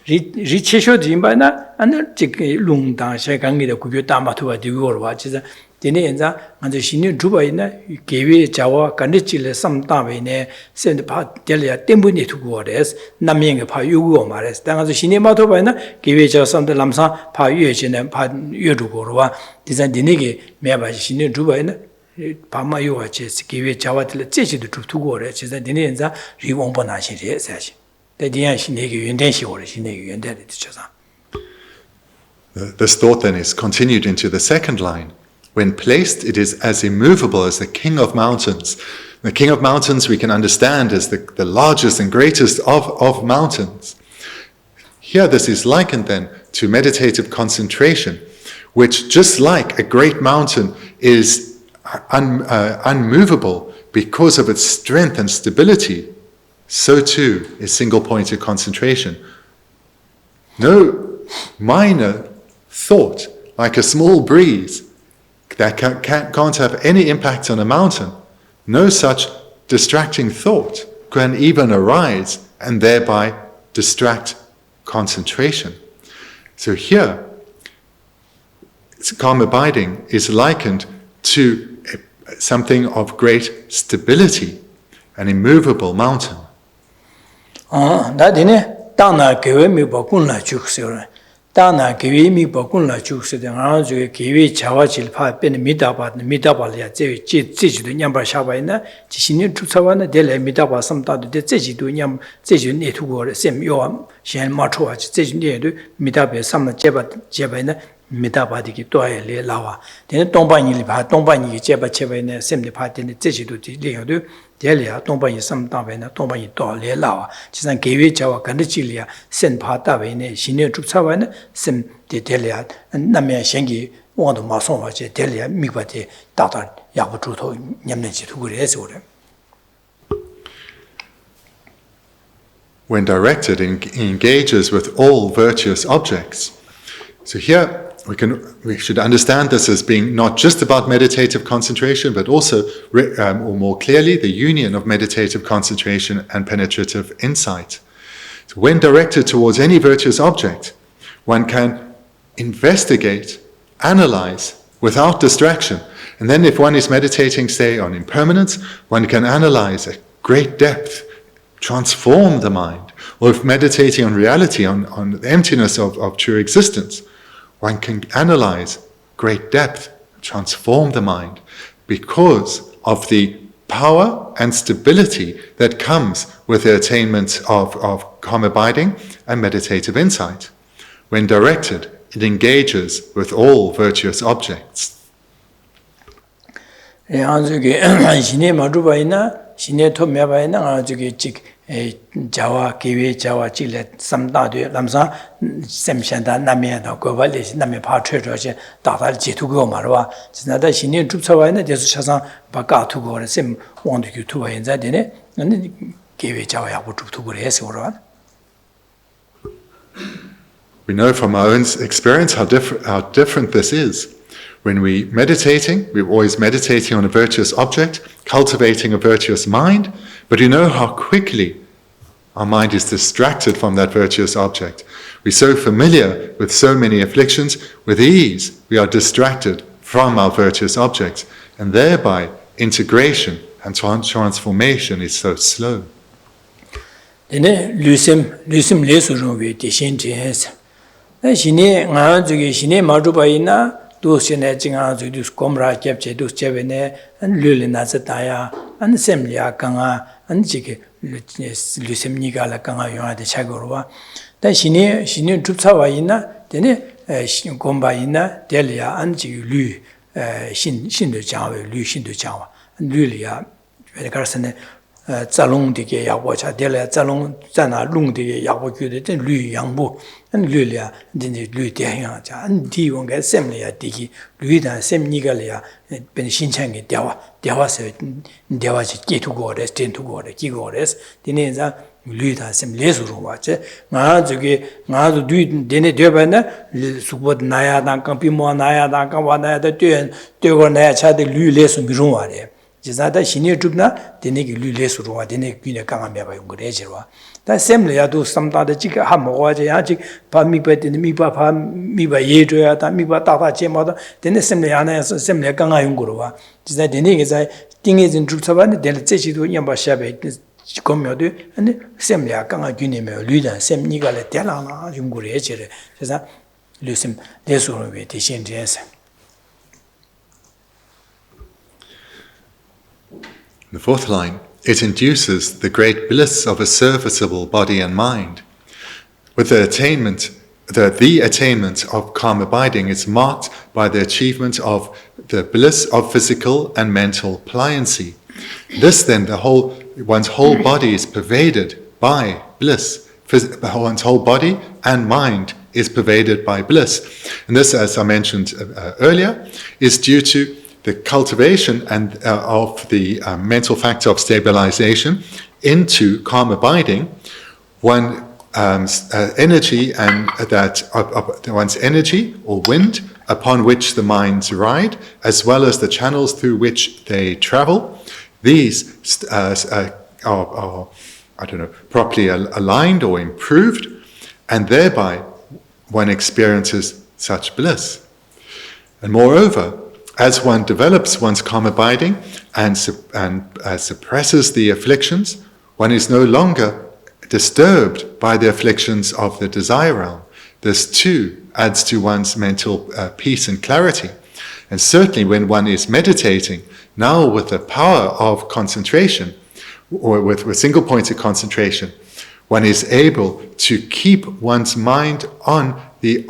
Richesho Jimbana and Lung Dang Shakangi the Kubu Tamatua Dior Dene and the Shinu Drubaina, Kiwi, Jawa, Kandichile, some Tamine, send the part Delia, Timbuni to Gordes, Naming a Payugo Mares, then the Shinematobana, Kiwi some the Lamsa, Payuchin and Payudugorwa, Design Dinigi, Meba Shinu Drubaina, Pamayu, Kiwi, Jawa, Techi to Gordes, is the Dinenza, Riwombonashi, says. This
thought then is continued into the second line. When placed, it is as immovable as the king of mountains. The king of mountains we can understand as the largest and greatest of mountains. Here this is likened then to meditative concentration, which just like a great mountain is unmovable because of its strength and stability, so too is single-pointed concentration. No minor thought, like a small breeze, that can't have any impact on a mountain, no such distracting thought can even arise and thereby distract concentration. So here, calm abiding is likened to something of great stability, an immovable mountain.
Dana Kiwi mi Bakunla Chuxer. Dana Kiwi mi Bakunla Chuxer, the Ranzu Kiwi Chawachil Pat, Ben Midaba, Midabalia, Ziji to Yamba Shabaina, Chishini Tusawana, Dele Midaba, some time the Ziji to Yam, Ziji need to go, same Yoam, Shan Matua, Ziji near Midabe, some Jebana, Midabadi Toy Lava. Then Tombani Lipa, Tombani, Jeba Chevena, same the part in the Ziji to Leo. Delia, Tombani, some Tavena, Tombani Tolle Lawa, Chisan Kiwi Jawa, Kandichilia, Sen Patavene, Shine Trupsavan, Sem de Delia, and Namia Shengi, one of Masoma, Delia, Mibati, Tata, Yabututo, Yamnechi to Gure.
When directed, engages with all virtuous objects. So here, we should understand this as being not just about meditative concentration, but also, or more clearly, the union of meditative concentration and penetrative insight. So when directed towards any virtuous object, one can investigate, analyze without distraction. And then if one is meditating, say, on impermanence, one can analyze at great depth, transform the mind. Or if meditating on reality, on the emptiness of true existence, one can analyze great depth, transform the mind, because of the power and stability that comes with the attainment of calm abiding and meditative insight. When directed, it engages with all virtuous objects.
Jawa kiwi Jawa chile samdadu lamsa semshanda namya da gobali namya pa chhe da jitu go marwa jinada shinin tupsawa ne desu chasan baka tu go sem wang du tu wa yanza dene kiwi Jawa ya bu tu go res ora.
We know from our own experience how different this is. When we're always meditating on a virtuous object, cultivating a virtuous mind, but you know how quickly our mind is distracted from that virtuous object. We're so familiar with so many afflictions, with ease we are distracted from our virtuous objects, and thereby integration and transformation is so slow.
Dusine jinga dus komra kepche dus chevene and lulina zataya and semlia kanga and jike lusemniga la kanga yonga de chagorwa. Then shine trupsawa ina, then gomba ina, delia and lu shindu jawa, lu shindu jawa, and lulia, Venerable Zalong dike yawacha, delia Zalong zana lung de yawaku, then lu yangbu. And Lulia didn't do the and D won't get Semlia Digi, Luida, Semnigalia, Benishinchang, Dewa said, Dewa get to go, ten to go, the Kigores, the names are Luida, Sem Lesu watch, Madu do Dene Debana, Subot Naya, Campimo Naya, Kawana, the Tuan, Tegonaya, the Lu Lesum Ruare. Jizada Shini Jubna, the Niki Lu Lesu, the Nekina Kamaba Gurejera. That same I do sometimes the chicken hammer, Pami bet in the Miba Miba Yedra, Miba Tata Chemada, then the same assembly Gangayungurua. Is that the niggas I think is in Drutsavan, then let's say to Yamba Shabe, Commodu, and the same Ganga Gunime, Luda, same Nigala Telana, Yunguri, says that Lucim, there's all of it, the changes.
The fourth line. It induces the great bliss of a serviceable body and mind. With the attainment of calm abiding is marked by the achievement of the bliss of physical and mental pliancy. This then, one's whole body is pervaded by bliss. One's whole body and mind is pervaded by bliss. And this, as I mentioned earlier, is due to the cultivation of the mental factor of stabilization into calm abiding, one's energy and one's energy or wind upon which the minds ride, as well as the channels through which they travel, these are properly aligned or improved, and thereby one experiences such bliss. And moreover, as one develops one's calm abiding and suppresses the afflictions, one is no longer disturbed by the afflictions of the desire realm. This too adds to one's mental peace and clarity. And certainly when one is meditating, now with the power of concentration, or with single pointed concentration, one is able to keep one's mind on the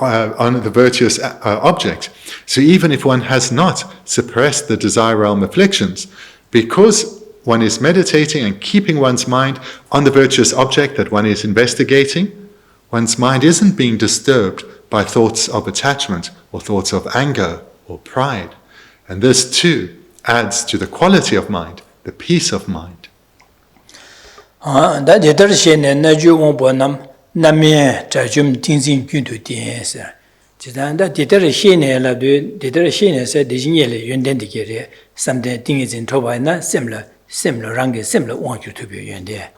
virtuous object. So even if one has not suppressed the desire realm afflictions, because one is meditating and keeping one's mind on the virtuous object that one is investigating, one's mind isn't being disturbed by thoughts of attachment or thoughts of anger or pride. And this too adds to the quality of mind, the peace of mind.
Namie Tajum Tinzin Kuntu Tienser. Jitanda Dieter Shene la Dieter Shene said the Geniele Yundendicere, something things in Tobaina, similar rangi, similar want you to be Yunde.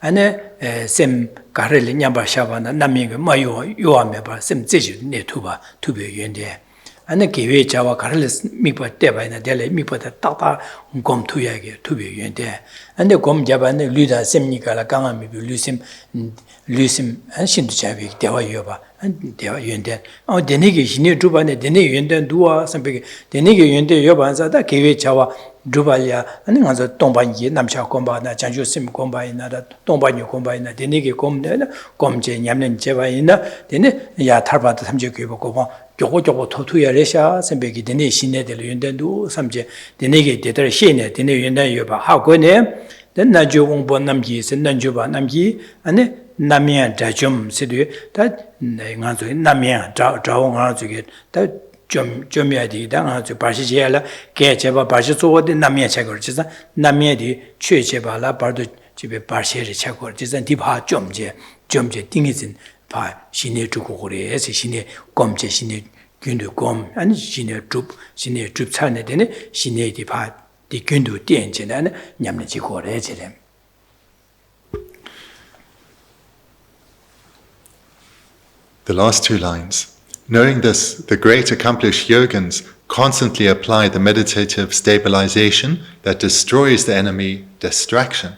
And sem Karel Nyamba Shabana, Naming Mayo, Yoameba, sem Ziju Netuba to be Yunde. And the Kiwi Java Karlis Mipa Deba in a Dele Mipa the Tata Gom Tuyagi to be Yunde. And the Gom Java and the Luda Semnica Ganga maybe Lucim and Shindu Javik, Dewa Yoba, dewa yunden. Denegi shini drupane, dene yunden duwa, sambeke, denegi yunden yobanza, da kewe chawa drubalya, ane nganzo tongbanyi, namcha komba na, janju sim komba ina, tongbanyi komba ina, denegi komje nyamlen jeba ina, dene ya tarbata samje kweba koba, gyoko totuya resha, sambeke dene shine dele yunden du, samje, denegi dedara shene, dene yunden yoba, ha kone, den nanju wongbo namji, sen nanju ba namji, ane namyan dajum sidu, da nganzo namyan dawo nganzo ge, da jomya di, da nganzo barshi cheyala, kaya cheba barshi tsuwa di namyan chakor, chisa namyan di chue cheba la bardo chebe barshi re chakor, chisa di paa jomje tingi zin paa shine chukukuri, esi shine gomje, shine gyundu gom, ane shine drup chane dine, shine di paa di gyundu dian ane nyamne chikore chirem.
The last two lines. Knowing this, the great accomplished yogins constantly apply the meditative stabilization that destroys the enemy, distraction.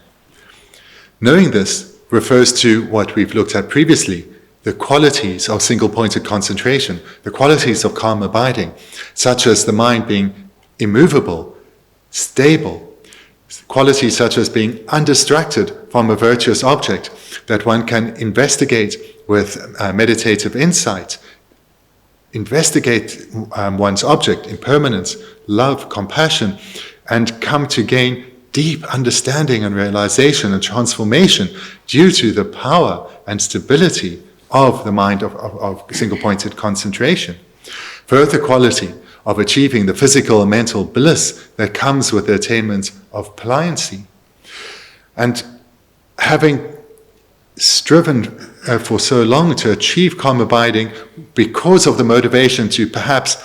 Knowing this refers to what we've looked at previously, the qualities of single-pointed concentration, the qualities of calm abiding, such as the mind being immovable, stable, qualities such as being undistracted from a virtuous object that one can investigate with meditative insight, investigate one's object, impermanence, love, compassion, and come to gain deep understanding and realization and transformation due to the power and stability of the mind of single-pointed concentration. Further quality of achieving the physical and mental bliss that comes with the attainment of pliancy. And having striven for so long to achieve calm abiding because of the motivation to perhaps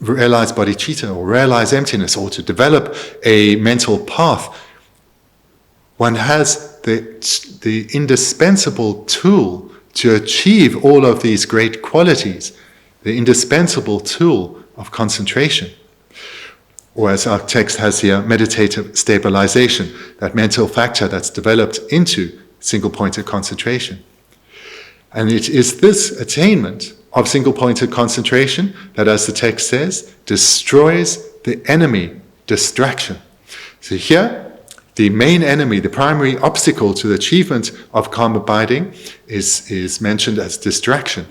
realize bodhicitta or realize emptiness or to develop a mental path, one has the indispensable tool to achieve all of these great qualities, the indispensable tool of concentration. Or as our text has here, meditative stabilization, that mental factor that's developed into single-pointed concentration. And it is this attainment of single-pointed concentration that, as the text says, destroys the enemy, distraction. So here, the main enemy, the primary obstacle to the achievement of calm abiding is mentioned as distraction.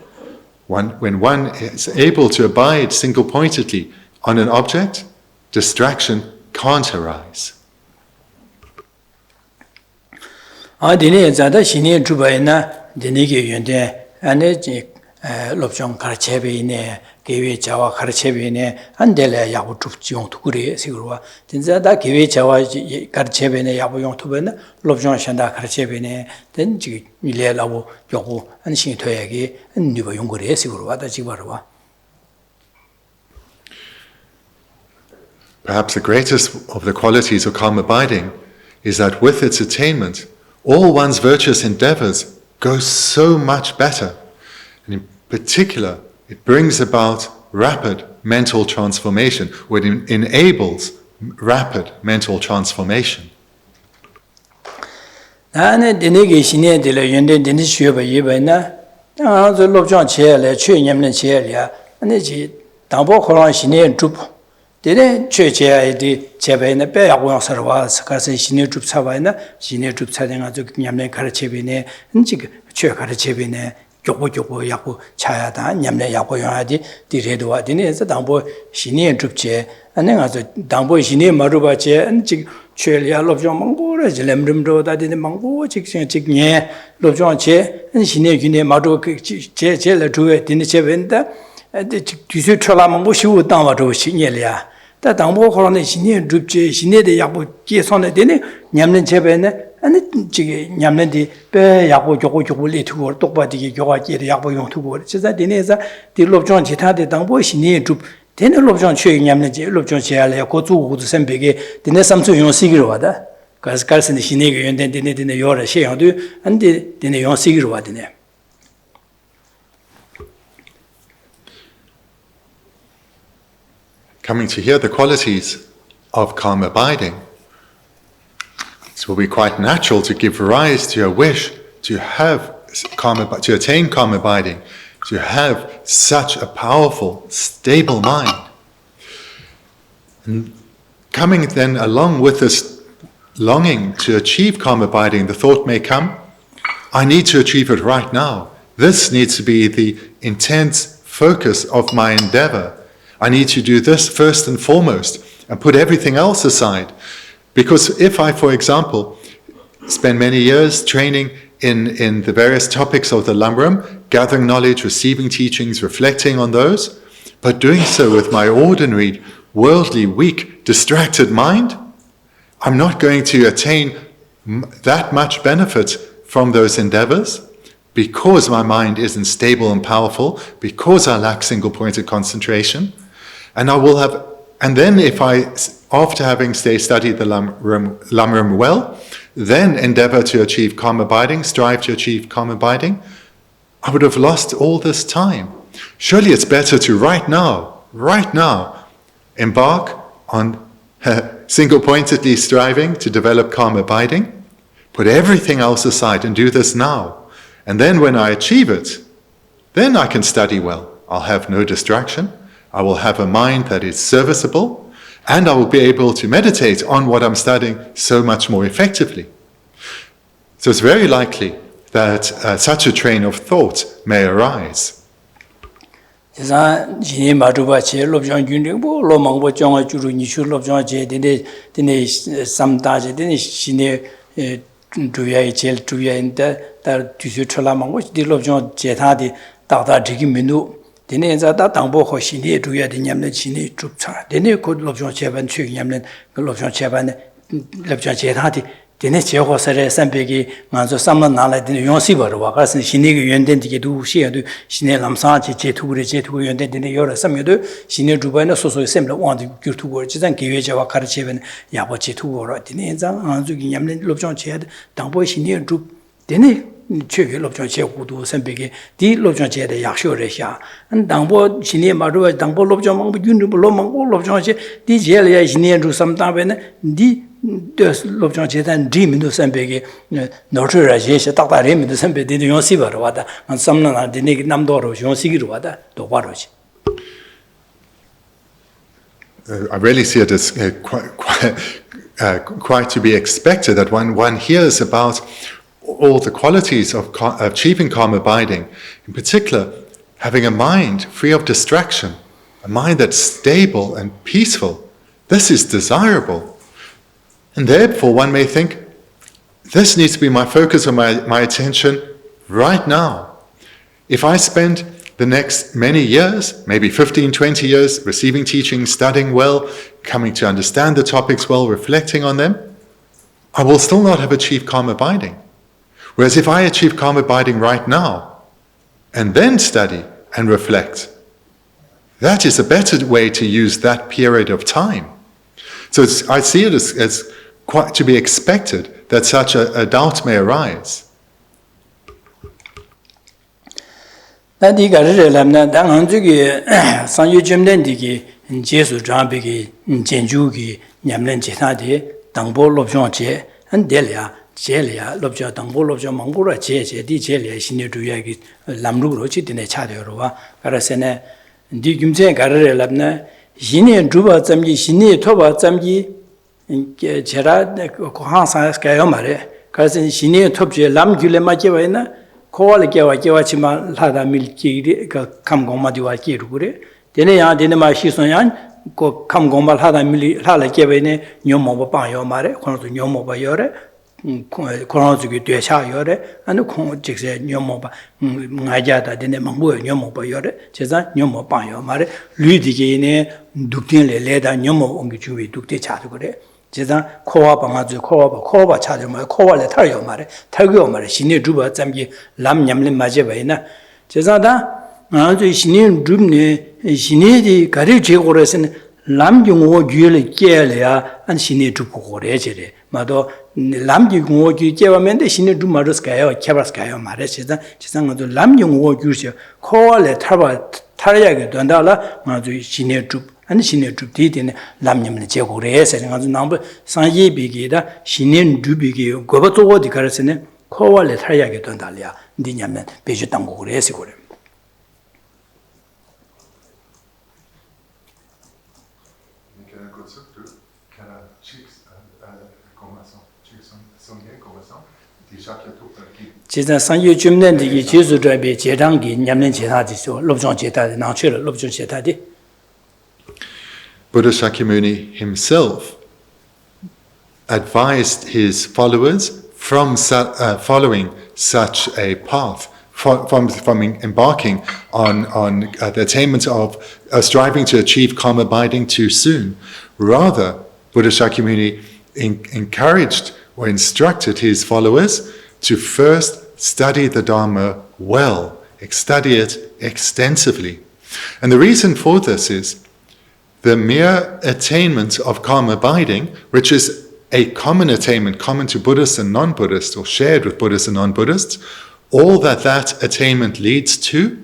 When one is able to abide single-pointedly on an object, distraction can't arise.
Dine zada shine drubayna dine ge yonde ane lobjong karchebe ne gewe jawa karchebe ne andele yabu drupjong tukuri sigurwa dinza da gewe jawa karchebe ne yabu yong tubena lobjong shanda karchebe ne den ji ile labu yogu an shin toyagi nibo yongure sigurwa da jibarwa.
Perhaps the greatest of the qualities of calm abiding is that with its attainment, all one's virtuous endeavors go so much better. And in particular, it brings about rapid mental transformation, or it enables rapid mental transformation.
Dede chue chea di chebe na pe yakuyang sarwa sakasa shine drup sawa na shine drup chade nga zo nyamlen kara chebe ne nchik chue kara chebe ne gyoko yaku chaya da nyamlen yakuyang adi di redwa dine eza dangbo shine drup che ane nga zo dangbo shine maruba che nchik chue liya lobzhong mangbo ra lam rim ro da dine mangbo chik nye lobzhong che shine gyune maruba che la duwe dine chebe nda 뒤수 철라망고 시우 땅와도 신예리야 다 당보 코로나 신예 줍제 신예데 약보 계산에 되네 냠는 제배네 아니 지게 냠는디 배 약보 조고 리투고 똑바디게 교가지에 약보 용투고 진짜 되네서 딜롭종 기타데 당보 신예 줍 되네 롭종 최 냠는지 롭종 제알에 고주고도 선배게 되네 삼수 용시기로 와다 가스칼스니 신예게 연된 되네 요라 시야도 안데 되네 용시기로 와드네.
Coming to hear the qualities of calm abiding, it will be quite natural to give rise to a wish to have to attain calm abiding, to have such a powerful, stable mind. And coming then along with this longing to achieve calm abiding, the thought may come, I need to achieve it right now. This needs to be the intense focus of my endeavor. I need to do this first and foremost and put everything else aside. Because if I, for example, spend many years training in the various topics of the Lam Rim, gathering knowledge, receiving teachings, reflecting on those, but doing so with my ordinary, worldly, weak, distracted mind, I'm not going to attain that much benefit from those endeavors because my mind isn't stable and powerful, because I lack single-pointed concentration, and then if I, after having studied the Lam Rim well, then endeavor to achieve calm abiding, strive to achieve calm abiding, I would have lost all this time. Surely it's better to right now, embark on single-pointedly striving to develop calm abiding, put everything else aside and do this now. And then when I achieve it, then I can study well. I'll have no distraction. I will have a mind that is serviceable, and I will be able to meditate on what I'm studying so much more effectively. So it's very likely that such a train of thought may arise.
Dene za da dangbo ho shini duya de nyamne chini chupcha dene ko lobjong cheban chu nyamne lobjong cheban lobjong che tha dene che ho sare sanpegi nganzo samna nala dene yonsi bar wa ga shini ge yenden de du shi de shini lamsa che tu yenden dene yora samyo de shini duba na so semla wan de gyurtu go chi zan ge ye jawa kar cheben ya bo che tu go dene za nganzo ge nyamne lobjong che dangbo shini du dene 최근 롭정 제고도 선배게 디 롭정 제의 약쇼래샤 당보 신의 마루와 당보 롭정 망부 윤도 로망고 롭정 제 디제리아 신의 주 삼다베네 디 롭정 제단 디민도 선배게 너트라 제시 딱다레민도 선배데 용시바로 와다 삼나나 디네 남도로 용시기로 와다 도바로지
I really see it as quite to be expected that when one hears about all the qualities of achieving calm abiding, in particular, having a mind free of distraction, a mind that's stable and peaceful, this is desirable. And therefore one may think, this needs to be my focus and my attention right now. If I spend the next many years, maybe 15, 20 years, receiving teaching, studying well, coming to understand the topics well, reflecting on them, I will still not have achieved calm abiding. Whereas if I achieve calm abiding right now, and then study and reflect, that is a better way to use that period of time. So I see it as quite to be expected that such a doubt may arise.
제리아 롭자 당보 롭자 망고라 제디 제리아 신의 두야기 람루로 지드네 차되어와 가라세네 디 김제 가르레 랍나 신의 두바 잠기 신의 토바 잠기 제라 고한사스가요 말에 가라세 신의 톱제 람귤레 마게와이나 코알게 개와치마 라다 밀기리 그 감공마디와 기르고레 데네야 데네마 시선양 고 감공말 하다 밀리 라라게베네 뇽모바 빠요 말에 코노도 뇽모바 요레 코로나주기 되샤 요래 아니 콩 직세 녀모바 나자다 되네 망고 녀모바 요래 제자 녀모 빠요 말에 류디게네 둑딘레 레다 녀모 옹기 주위 둑대 차도 그래 제자 코와 방아주 코와 차도 말 코와레 타요 말에 타고 말에 신의 주바 잠기 람냠레 마제바이나 제자다 아주 신의 줍네 신의디 가리 제고래서는 람경오 규를 깨려야 안 신의 주고 고래제래 마도 람기 공오기 깨와면데 신의 두 마르스가요 캐바스가요 말해지다 지상도 람용오 규죠 코알레 타야게 된다라 마도 신의 주 아니 신의 주 디디네 람님네 제고래서 가지고 남부 상예비기다 신의 주비기 고버토고디 가르스네 코알레 타야게 된다려 니냐면 베주 땅고 그래서 그래 지자 상유 줌nen디 지수 드베 제장기 냠nen 제다지소 롭종 제다디 나초르 롭종 제다디
Buddha Shakyamuni himself advised his followers from following such a path, from embarking on the attainment of striving to achieve calm abiding too soon. Rather, Buddha Shakyamuni encouraged or instructed his followers to first study the Dharma well, study it extensively. And the reason for this is the mere attainment of calm abiding, which is a common attainment, common to Buddhists and non-Buddhists, or shared with Buddhists and non-Buddhists, all that attainment leads to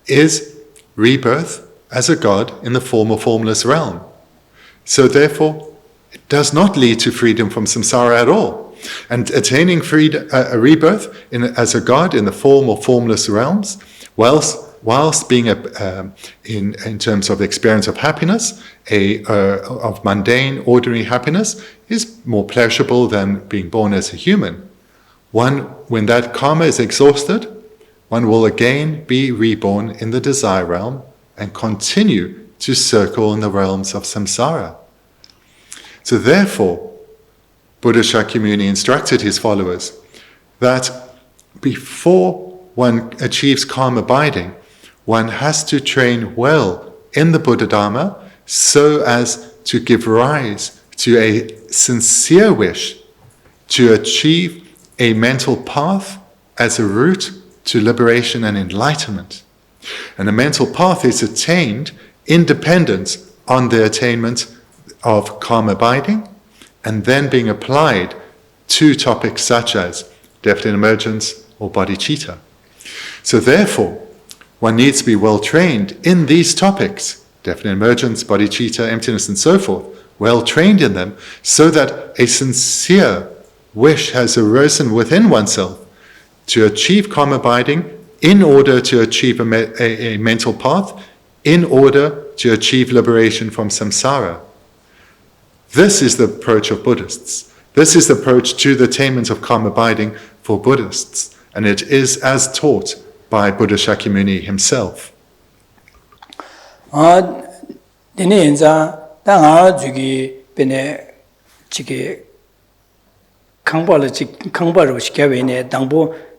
is rebirth as a god in the form or formless realm. So therefore, it does not lead to freedom from samsara at all. And attaining a rebirth as a god in the form or formless realms, whilst being in terms of the experience of happiness, of mundane, ordinary happiness, is more pleasurable than being born as a human. When that karma is exhausted, one will again be reborn in the desire realm and continue to circle in the realms of samsara. So therefore, Buddha Shakyamuni instructed his followers that before one achieves calm abiding, one has to train well in the Buddha Dharma so as to give rise to a sincere wish to achieve a mental path as a route to liberation and enlightenment. And a mental path is attained independent on the attainment of calm abiding and then being applied to topics such as definite emergence or bodhicitta. So therefore, one needs to be well trained in these topics, definite emergence, bodhicitta, emptiness, and so forth, well trained in them, so that a sincere wish has arisen within oneself to achieve calm abiding in order to achieve a mental path, in order to achieve liberation from samsara. This is the approach of Buddhists. This is the approach to the attainment of calm abiding for Buddhists, and it is as taught by Buddha Shakyamuni himself.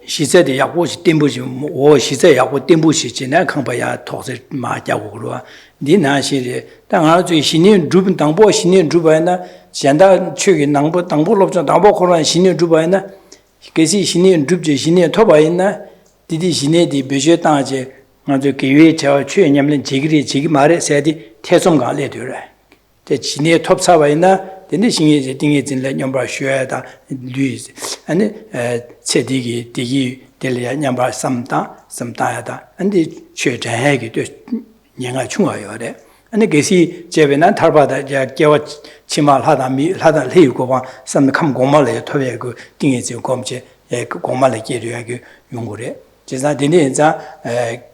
시제의 약고시 땜부지 오 시제 약고 땜부시 지나 강바야 토세 마자고로 니나시리 당아주 신인 주분 당보 신인 주바이나 현다 최기 당보 당보롭자 당보 코로나 신인 주바이나 계시 신인 주지 신인 토바이나 디디 신네디 베제 땅제 아주 기회 저 최념는 지기 말에 세디 태송가래 되라 제 신의 톱사바이나 근데 신이 딩이 진래 넘버 쉬어야다 루이즈 아니 체디기 디기 델리아 넘버 삼다야다 근데 최저하게 돼 내가 중요해요래 아니 계시 제베난 탈바다 야 개와 치말하다 미하다 레이고 봐 삼 감고말에 토베 그 딩이 지 검제 그 고말에 계려야게 용거래 제가 되네 자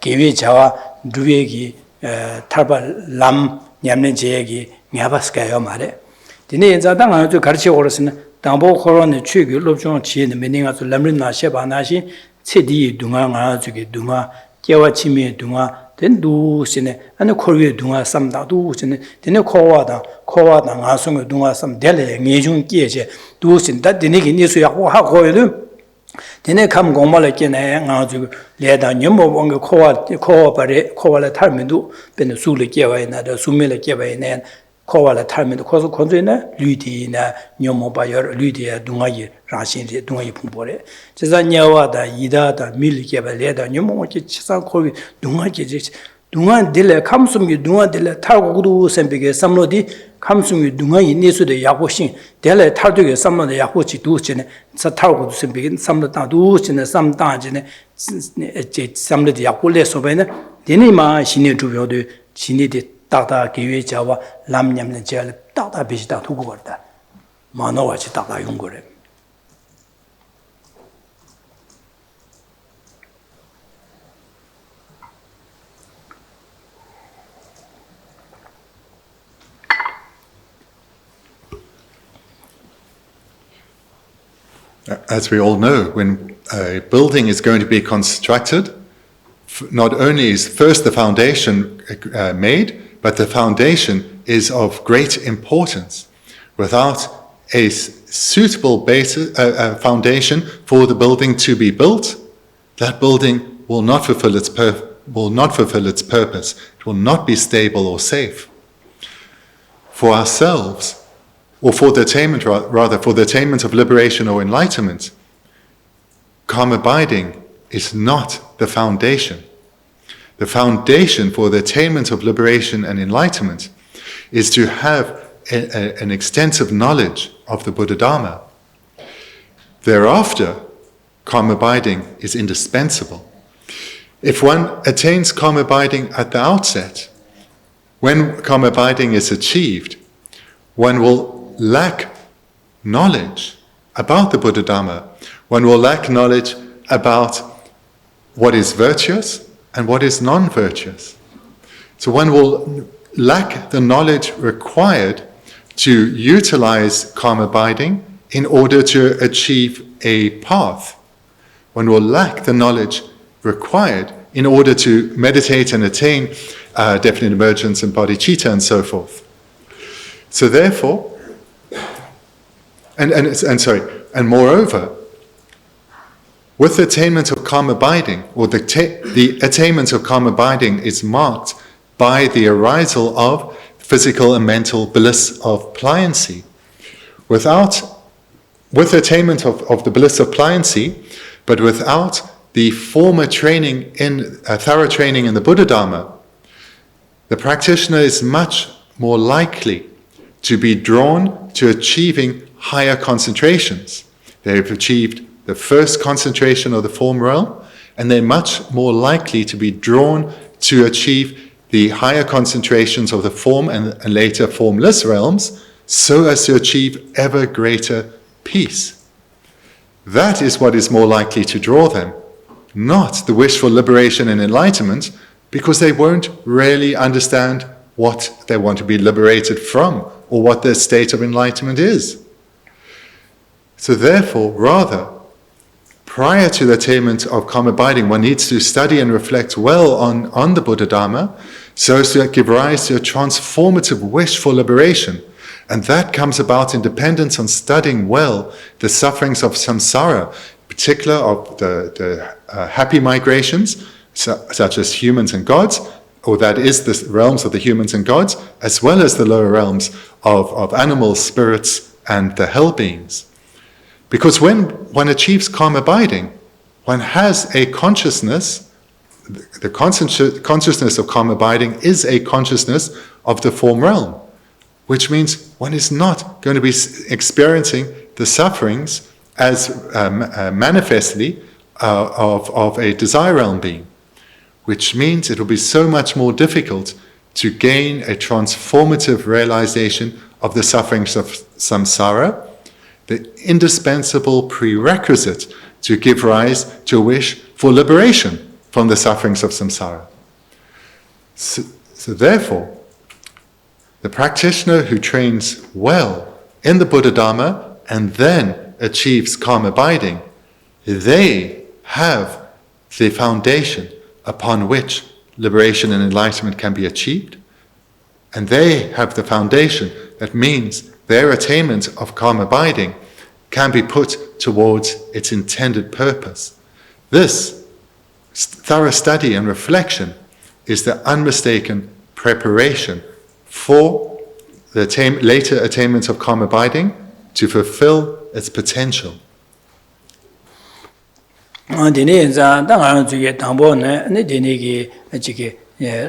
개위 자와 루에기 탈바 람 냠는 제기 냐바스가요 말에 디네 자당 아주 가르치고 그러시는 당보 코로나 최고 롭종 지에는 메닝아서 람린나 셰바나시 체디 둥아가 주기 둥아 깨와 치미 둥아 된두시네 아니 코르에 둥아 삼다두시네 디네 코와다 나송의 둥아 삼 델레 녜중 끼에제 두신다 디네기 니수야고 하고에는 디네 감 공말에 깨네 아주 레다 녀모봉의 코와바레 탈면도 베네 수르 깨와이나다 수메레 깨와이네 코와라 탈면도 코서 건조이나 류디나 녀모바여 류디야 둥아이 라신리 둥아이 풍보래 제자냐와다 이다다 밀리게발레다 녀모모치 치산 코비 둥아게지 둥아딜레 감숨기 둥아딜레 탈고도 셈비게 삼로디 감숨기 둥아이 니수데 야고신 델레 탈도게 삼로데 야고치 두치네 사 탈고도 셈비게 삼로다 두치네 삼다지네 제 삼로데 야고레 소베네 데니마 신이 주변도 신이데 딱다 기회 자와 람냠는 제를 딱다 비시다 두고 걸다 만화같이 딱다 용거래
As we all know, when a building is going to be constructed, not only is first the foundation made, but the foundation is of great importance. Without a suitable basis, foundation for the building to be built, that building will not fulfill its purpose. It will not be stable or safe. For ourselves, or for the attainment, for the attainment of liberation or enlightenment, calm abiding is not the foundation. The foundation for the attainment of liberation and enlightenment is to have an extensive knowledge of the Buddha Dharma. Thereafter, calm abiding is indispensable. If one attains calm abiding at the outset, when calm abiding is achieved, one will lack knowledge about the Buddha Dharma. One will lack knowledge about what is virtuous and what is non-virtuous. So one will lack the knowledge required to utilize calm abiding in order to achieve a path. One will lack the knowledge required in order to meditate and attain definite emergence and bodhicitta and so forth. So therefore, and moreover, with the attainment of calm abiding, or the attainment of calm abiding is marked by the arisal of physical and mental bliss of pliancy. With the attainment of the bliss of pliancy, but without the former training thorough training in the Buddha Dharma, the practitioner is much more likely to be drawn to achieving higher concentrations. They've achieved the first concentration of the form realm, and they're much more likely to be drawn to achieve the higher concentrations of the form and later formless realms, so as to achieve ever greater peace. That is what is more likely to draw them, not the wish for liberation and enlightenment, because they won't really understand what they want to be liberated from, or what their state of enlightenment is. So therefore, rather, prior to the attainment of calm abiding, one needs to study and reflect well on the Buddha Dharma, so as to give rise to a transformative wish for liberation. And that comes about in dependence on studying well the sufferings of samsara, in particular of the happy migrations, such as humans and gods, or that is the realms of the humans and gods, as well as the lower realms of animals, spirits, and the hell beings. Because when one achieves calm abiding, one has a consciousness, the consciousness of calm abiding is a consciousness of the form realm, which means one is not going to be experiencing the sufferings as manifestly of a desire realm being, which means it will be so much more difficult to gain a transformative realization of the sufferings of samsara, the indispensable prerequisite to give rise to a wish for liberation from the sufferings of samsara. So therefore, the practitioner who trains well in the Buddha Dharma and then achieves calm abiding, they have the foundation upon which liberation and enlightenment can be achieved, and they have the foundation that means their attainment of calm abiding can be put towards its intended purpose. This thorough study and reflection is the unmistaken preparation for the later attainment of calm abiding to fulfill its potential.
Dine za dang zuye dambo ne dine gi jige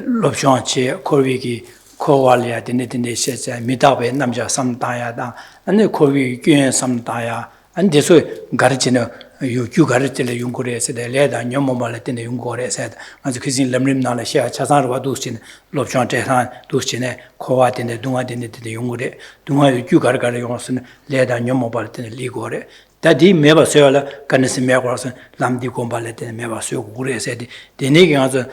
lobshang che korwi gi kowalia dine she midabe namja samdaya da ane korwi gyön samdaya ande so garjina yu garjile yungore se de leda nyomomala dine yungore se az kizin lamrim nala sha chasan ro dusin lobshang te han dusine kowa dine dunga dine yungore dunga yu gargar yongsun leda nyomomala dine ligore 다디 메바 소야라 간스 메고라서 람디 곰발레데 메바 소요 구레세디 데니기 가서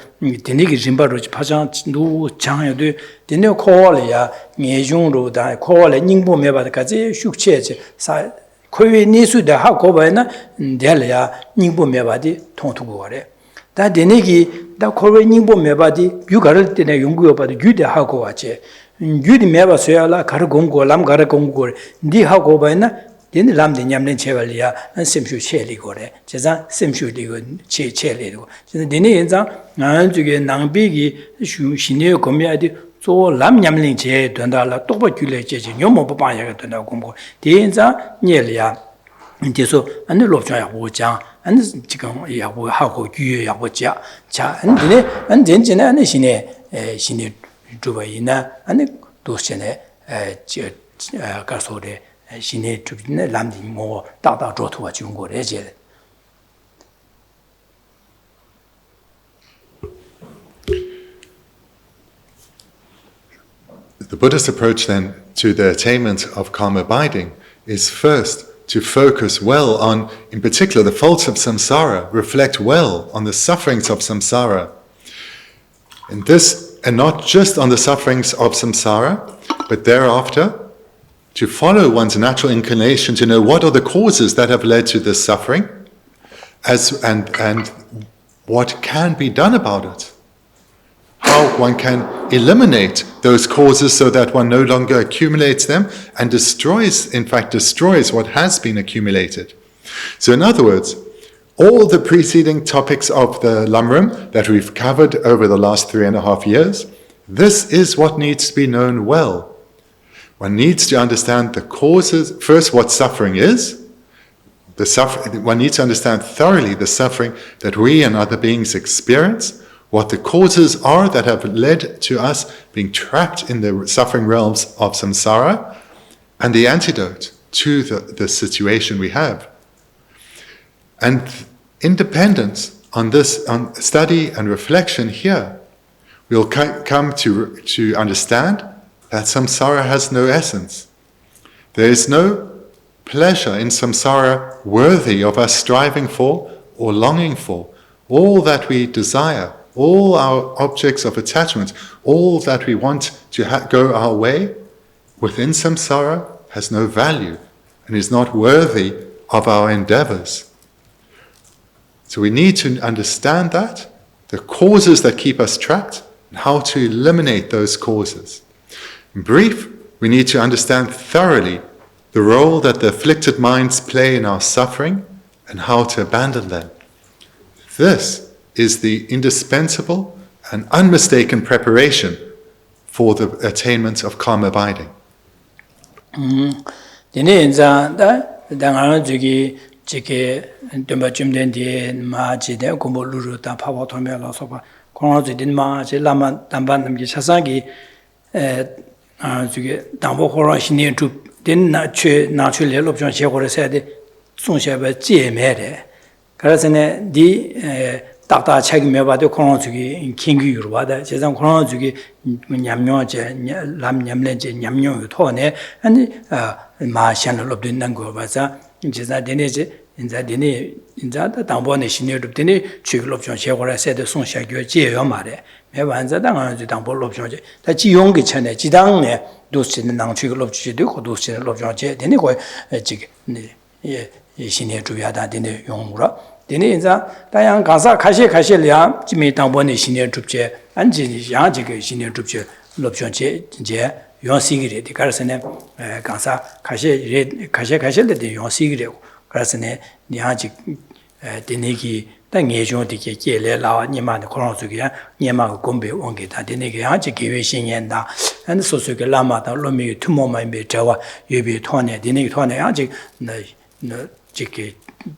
데니기 짐바로 파장 누 장여도 데네 코월이야 녜중로 다 코월에 닝보 메바까지 슉체지 사 kowe nisu da ha ko ba na del ya ningbo me ba di tong tu go re da dene gi da kowe ningbo me ba di yu ga re de yong gu ba di yu de ha ko wa che yu di me ba so ya la gar gong go lam gar gong go ndi ha ko ba na dene lam de nyam len che ba li ya sim shu che li go re je za sim shu li go che li go je dene yin za ngan ju ge nang bi gi shu xin ne ko me di zo lam nyam len che dun da la to ba ju le che che nyom mo ba ba ya ga dun da gong go de yin za nye li ya 그래서 안에 로브장 야고장 안에 지금 야고 하고 규에 야고자 자 근데 안 전전에 안에 신의 주바이나 안에 도시네 저 가서래 신의 주비네 람디 뭐 다다 조토와 지금 거래제
The Buddhist approach then to the attainment of calm abiding is first to focus well on, in particular, the faults of samsara, reflect well on the sufferings of samsara. And not just on the sufferings of samsara, but thereafter, to follow one's natural inclination to know what are the causes that have led to this suffering, and what can be done about it. How one can eliminate those causes so that one no longer accumulates them and destroys what has been accumulated. So in other words, all the preceding topics of the Lam Rim that we've covered over the last 3.5 years, this is what needs to be known well. One needs to understand the causes, first what suffering is. One needs to understand thoroughly the suffering that we and other beings experience, what the causes are that have led to us being trapped in the suffering realms of samsara, and the antidote to the situation we have. And independent on this, on study and reflection here, we'll come to understand that samsara has no essence. There is no pleasure in samsara worthy of us striving for or longing for. All that we desire, all our objects of attachment, all that we want to go our way, within samsara has no value and is not worthy of our endeavors. So we need to understand that, the causes that keep us trapped, and how to eliminate those causes. In brief, we need to understand thoroughly the role that the afflicted minds play in our suffering and how to abandon them. This is the indispensable and unmistaken preparation for the attainment of calm abiding.
딱다 책임에 봐도 코로나주기 긴기로 와다 제상 코로나주기 냠뇨제 람냠렌제 냠뇨 토네 아니 마샹을 얻는 거 봐서 제사 되네지 인자다 당번에 신여도 되네 주기로 좀 제거를 해도 송샤교 제요 말에 매반자 당하는 당보 롭죠제 다 지용기 전에 지당에 도시는 낭주기로 주지도 고도시는 롭죠제 되네 거 지금 예 신의 주야다 되네 용무라 되네 인자 다양 가사 가시랴 지미 당번에 신의 줍제 안지 양지게 신의 줍제 롭죠제 이제 용시기래 가르스네 가사 가시를 용시기래고 가르스네 니하지 되네기 당예종디게 계래라 니마의 코로나주기야 니마가 공배 온게다 되네게 하지 계획 신년다 안 소소게 라마다 로미 투모마이베 저와 예비 토네 되네기 토네 아직 너 지게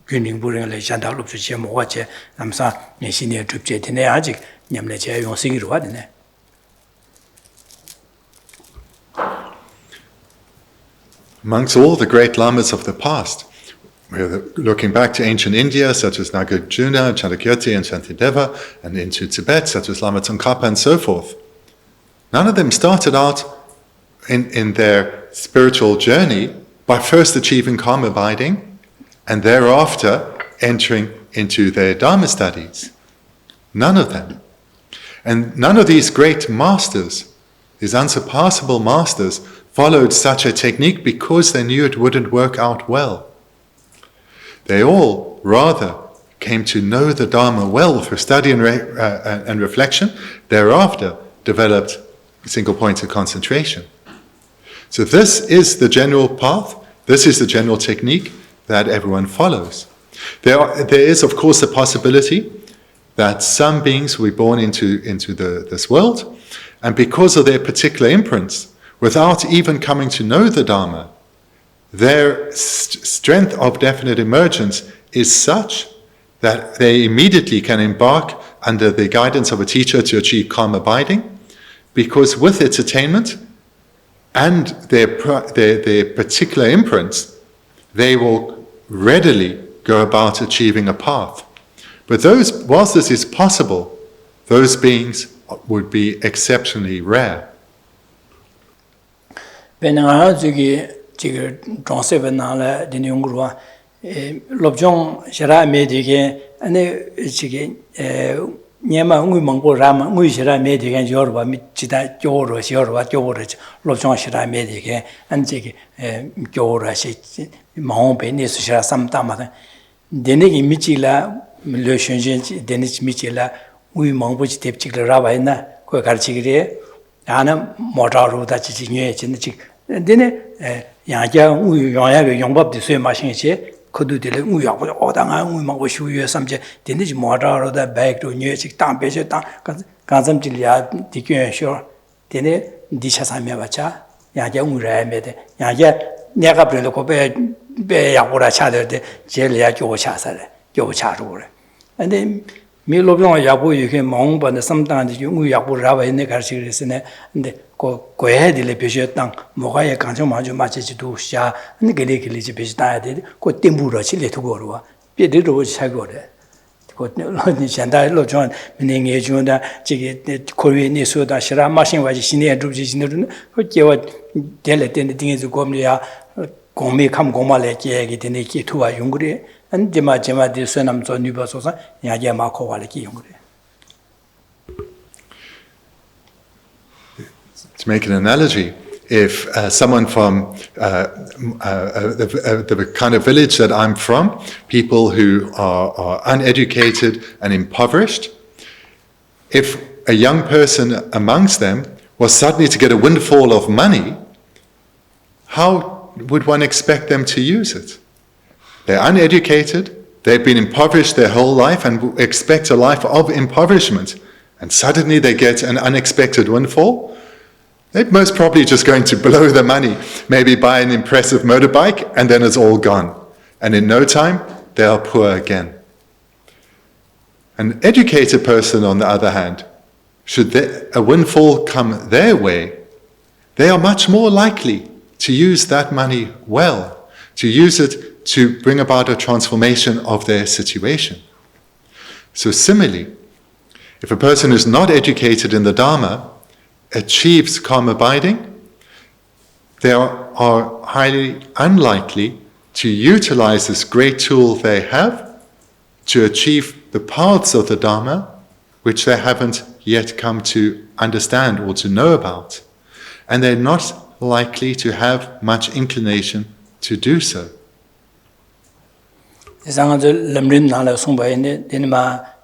균링부령을 잔다로 없이 뭐가체 남사 내신의 줍제 되네 아직 냠내 제 용식이로 하네.
Amongst all the great lamas of the past, we're looking back to ancient India, such as Nagarjuna, Chandrakirti, and Shantideva, and into Tibet, such as Lama Tsongkhapa, and so forth. None of them started out in their spiritual journey by first achieving calm abiding, and thereafter entering into their Dharma studies. None of them. And none of these great masters, these unsurpassable masters, followed such a technique because they knew it wouldn't work out well. They all rather came to know the Dharma well through study and reflection, thereafter developed single points of concentration. So this is the general path, this is the general technique that everyone follows. There is, of course, the possibility that some beings will be born into this world, and because of their particular imprints, without even coming to know the Dharma, their strength of definite emergence is such that they immediately can embark under the guidance of a teacher to achieve calm abiding, because with its attainment and their particular imprints, they will readily go about achieving a path. But whilst this is possible, those beings would be exceptionally rare.
Nyama ngui mangpo rama ngui shira me de gen yorba mi chida gyoro yorba gyoro lobchong shira me de gen anji gyoro shi mahon be ne su shira samta ma dene gi michila le shenjen dene michila ngui mangpo chi tep chik ra ba na ko gar chi gre ana moda ro da chi nye chin chi dene ya ja ngui yong ya ge yong bab de sui ma shin che 코두들 우야 오당아 우마고 슈유에 삼제 되는지 모다로다 백도 녀식 땅배셔 땅 간섬질이야 디규쇼 되네 디샤사메 바차 야게 우라메데 야게 내가 그래도 배 야고라 차들데 제일야 교차사래 교차루래 근데 밀로병 야고 이게 몽번의 삼단지 용우 야고라바 있네 가르치르스네 근데 고해들의 배셔땅 뭐가에 강정 마주 맞지도 샤 근데 그래지 배시다야 돼. 그 띵부러 실내 두고로와 삐리로 차고래. 그 현대 로전 민행에 중다 저기 코리아에 소다 시라 마신 와지 신의 주지 신들은 그 제와 될 때는 띵에서 고미야 공미 감 공말에 계획이 되네 기 투와 용그래. 안제마 제마디 선남 전유버서서 야게 마코 와르기 용그래.
To make an analogy, if someone from the kind of village that I'm from, people who are uneducated and impoverished, if a young person amongst them was suddenly to get a windfall of money, how would one expect them to use it? They're uneducated, they've been impoverished their whole life and expect a life of impoverishment, and suddenly they get an unexpected windfall. They're most probably just going to blow the money, maybe buy an impressive motorbike, and then it's all gone. And in no time, they are poor again. An educated person, on the other hand, should a windfall come their way, they are much more likely to use that money well, to use it to bring about a transformation of their situation. So similarly, if a person is not educated in the Dharma, achieves calm abiding, they are highly unlikely to utilize this great tool they have to achieve the paths of the Dharma, which they haven't yet come to understand or to know about. And they're not likely to have much inclination to do so.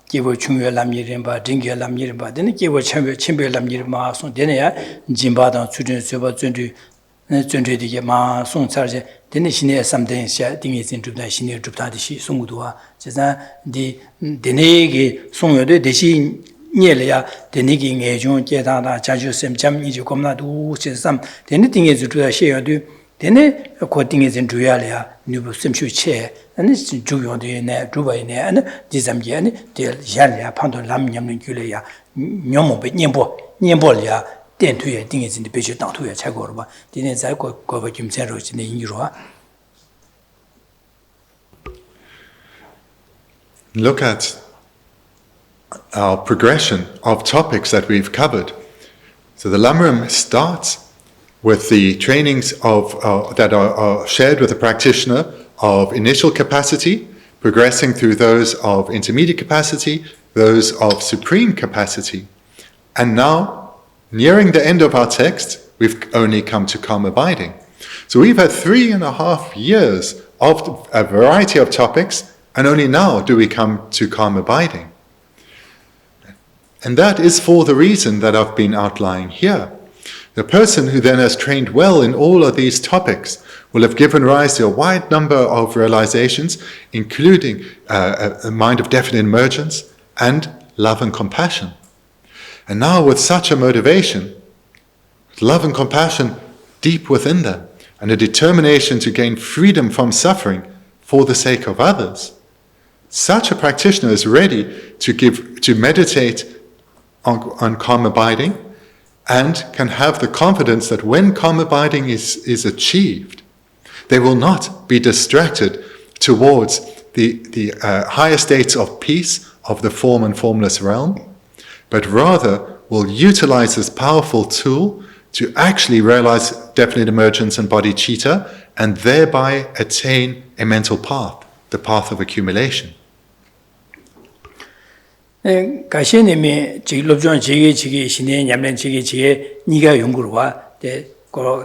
Kibo chungyo lam yirimba, dingyo lam yirimba, dine kibo chimbe lam yirimba son, dine ya jimba dan chudun soba zundu dike ma son charje, dine shine samden siya dingi zin drupda, shine drupda di shi songuduwa, jizan di dine ki songyo de deshi nye le ya, dine ki nge zhung kye tangda, chanchu sem cham niji komna du sam, dine dingi zin drupda she yadu, dine ko dingi zin drupya le ya, nubu semshu che, ane juyon de ne druba ne ane dizamge ane de yalya pando lam nyamlin gyule ya nyomo be nyembo ya den tuye dinge zin de beje dang tuye chago ro ba dine zai ko ba kim chen ro jine yin ro.
Look at our progression of topics that we've covered. So the Lam Rim starts with the trainings that are shared with the practitioner of initial capacity, progressing through those of intermediate capacity, those of supreme capacity. And now, nearing the end of our text, we've only come to calm abiding. So we've had 3.5 years of a variety of topics, and only now do we come to calm abiding. And that is for the reason that I've been outlining here. The person who then has trained well in all of these topics will have given rise to a wide number of realizations, including a mind of definite emergence and love and compassion. And now with such a motivation, love and compassion deep within them, and a determination to gain freedom from suffering for the sake of others, such a practitioner is ready to meditate on calm abiding, and can have the confidence that when calm abiding is achieved, they will not be distracted towards the higher states of peace of the form and formless realm, but rather will utilize this powerful tool to actually realize definite emergence and bodhicitta, and thereby attain a mental path, the path of accumulation.
가시님이 지 롭존 지기 신의 냠ren 지기 니가 연구로와 고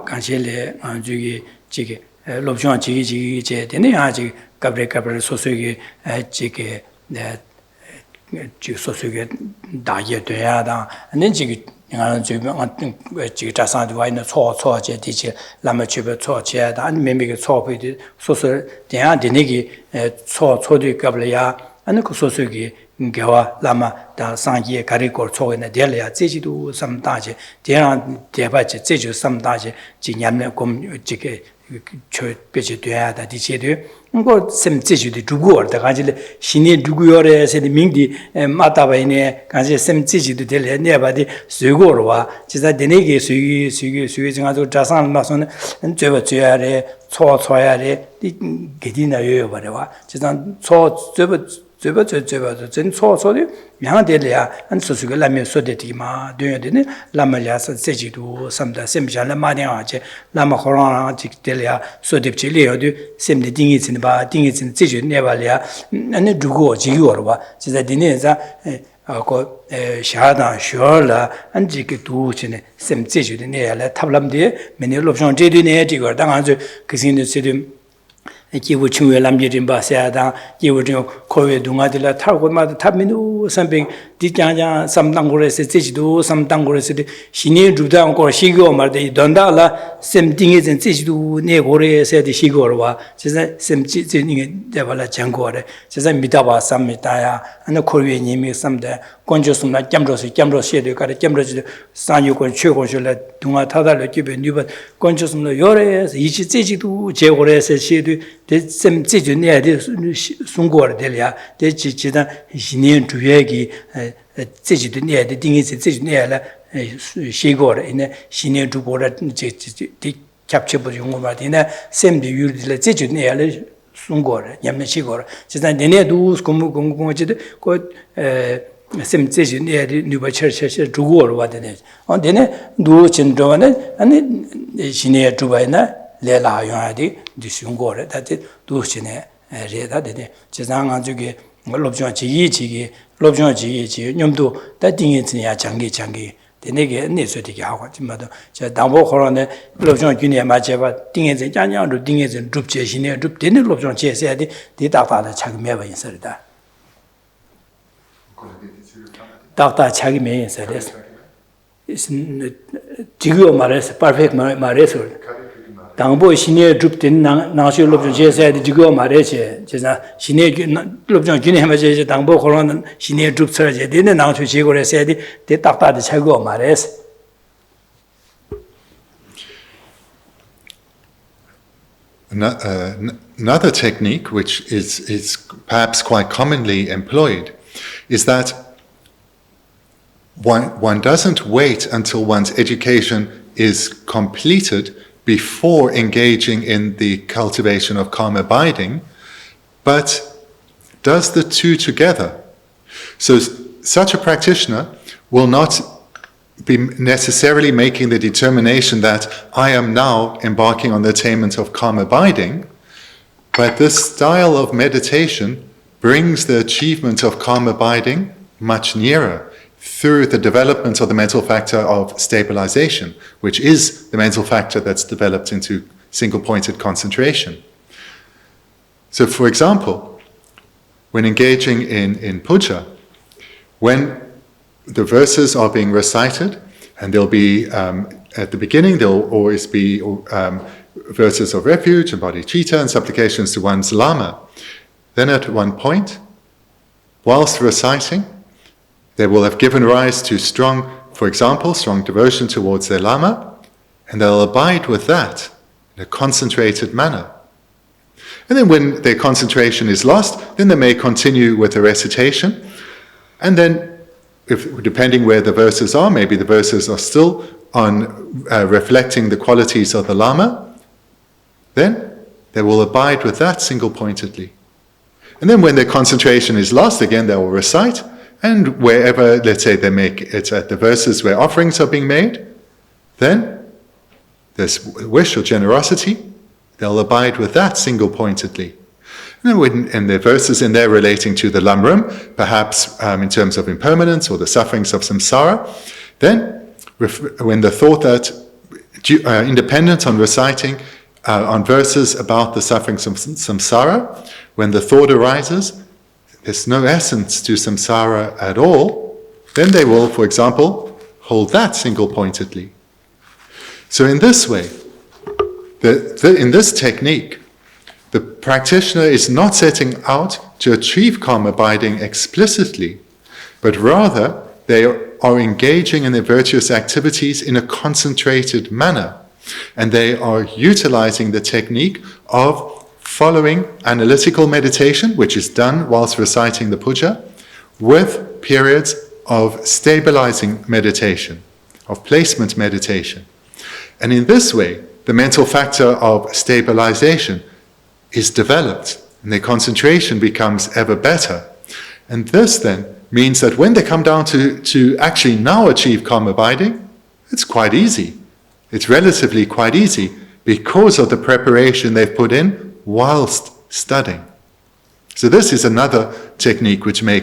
간실레 안주기 지기 롭존 지기 제 되네 아직 가브레 소소기 지기 네 소소기 다예 돼야다 는 지기 아 지기 자산도 와있는 초제 디지 라마 집에 초제다 아니 매매게 초비디 소소 대야 되네기 초디 가브레야 아니 그 소소기 개와 라마 다 상기에 가리고 초에는 될래야 제지도 삼다지 대한 대바지 제주 삼다지 지냠내 곰 지게 저 배지 돼야다 디제도 이거 샘 제주도 두고 다 가지 신이 두고요래서 민디 마다바이네 가지 샘 제주도 될래 내바디 수고로와 진짜 되네게 수기 정아도 자산 마선 저버 줘야래 초야래 게디나요 버려와 진짜 저버 전 초소리 명한데래야 안 소수가 라면 소데티마 되네 라마야서 세지도 삼다 셈잖아 마냥아제 라마 호랑아 직들이야 소뎁질이어도 셈데 딩이진 바 딩이진 제주 내발이야 아니 두고 지고로 진짜 디네자 고 샤다 쇼라 안지게 두치네 셈 제주도 내야라 탑람데 메네 롭션 제드네 디거 당한저 그신데 세듬 기부 중에 남기진 바세야다 기부 중 코에 동아들라 타고마다 탑민우 선빙 디장장 삼당고레스 제지도 삼당고레스 신이 주당 고 시고 말데 don다라 셈딩에진 제지도 내고레스 시고로와 진짜 셈지진이 대발라 장고레 진짜 미다바 삼미다야 아니 코에 님이 삼데 건조스나 짬로시에도 가르 짬로지 산유권 최고실라 동아 타달로 기베 뉴바 건조스나 요레스 이치 제지도 제고레스 시도 셈 제주네데 송고르 될야 대지지다 신년 주역이 제주도 내데 딩이지 제주네라 시고르 이네 신년 주고라 디 캡처부 용어마디나 셈디 유르딜 제주네라 송고르 냠네 시고르 지다 내네도 공공공지도 셈 제주네데 뉴바처처 주고르 와데네 언데네 두 진도네 아니 신년 주바이나 레라 요하디 디슝고레 다데 두시네 레다 데데 제상한 저기 롭존 지기 뇽도 다딩이지야 장기 데네게 내서디게 하고 지마도 저 당보 호로네 롭존 균에 맞제바 딩에제 장장로 딩에제 줍제시네 줍데네 롭존 제세야디 디다다다 자기 매바 인서다 다다 자기 매 인서레스 지금 말해서 퍼펙트 말해서 당보 신의 줍된 나시 롭존 제세야디 지금 말해지 제가 신의 롭존 균에 맞제 당보 호로는 신의 줍서제 되네 나시 지고래 세야디 디다다다 자기 말해서
Another technique, which is perhaps quite commonly employed, is that one doesn't wait until one's education is completed before engaging in the cultivation of calm abiding, but does the two together. So such a practitioner will not be necessarily making the determination that I am now embarking on the attainment of calm abiding, but this style of meditation brings the achievement of calm abiding much nearer through the development of the mental factor of stabilization, which is the mental factor that's developed into single-pointed concentration. So for example, when engaging in puja, when the verses are being recited, and there'll be, at the beginning, there'll always be verses of refuge and bodhicitta and supplications to one's Lama. Then at one point, whilst reciting, they will have given rise to strong devotion towards their Lama, and they'll abide with that in a concentrated manner. And then when their concentration is lost, then they may continue with the recitation, and then, depending where the verses are, maybe the verses are still on reflecting the qualities of the Lama, then they will abide with that single-pointedly. And then when their concentration is lost, again they will recite, and wherever, let's say they make it at the verses where offerings are being made, then there's wish or generosity, they'll abide with that single-pointedly. And when in the verses in there relating to the Lam Rim, perhaps in terms of impermanence or the sufferings of samsara, then when the thought that, independent on reciting on verses about the sufferings of samsara, when the thought arises, there's no essence to samsara at all, then they will, for example, hold that single-pointedly. So in this way, in this technique, the practitioner is not setting out to achieve calm abiding explicitly, but rather they are engaging in their virtuous activities in a concentrated manner, and they are utilizing the technique of following analytical meditation, which is done whilst reciting the puja, with periods of stabilizing meditation, of placement meditation. And in this way, the mental factor of stabilization is developed, and their concentration becomes ever better. And this then means that when they come down to actually now achieve calm abiding, it's quite easy. It's relatively quite easy because of the preparation they've put in whilst studying. So this is another technique which may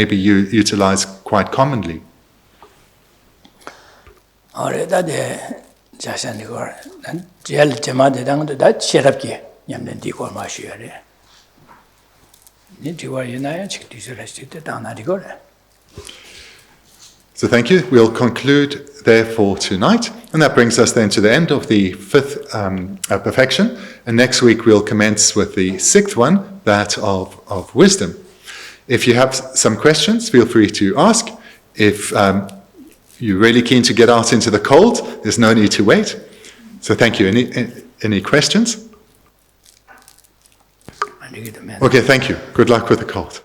be utilized quite commonly. So thank you. We'll conclude therefore tonight, and that brings us then to the end of the fifth perfection, and next week we'll commence with the sixth one, that of wisdom. If you have some questions, feel free to ask. If you're really keen to get out into the cold, there's no need to wait. So thank you. Any questions? Okay, thank you. Good luck with the cold.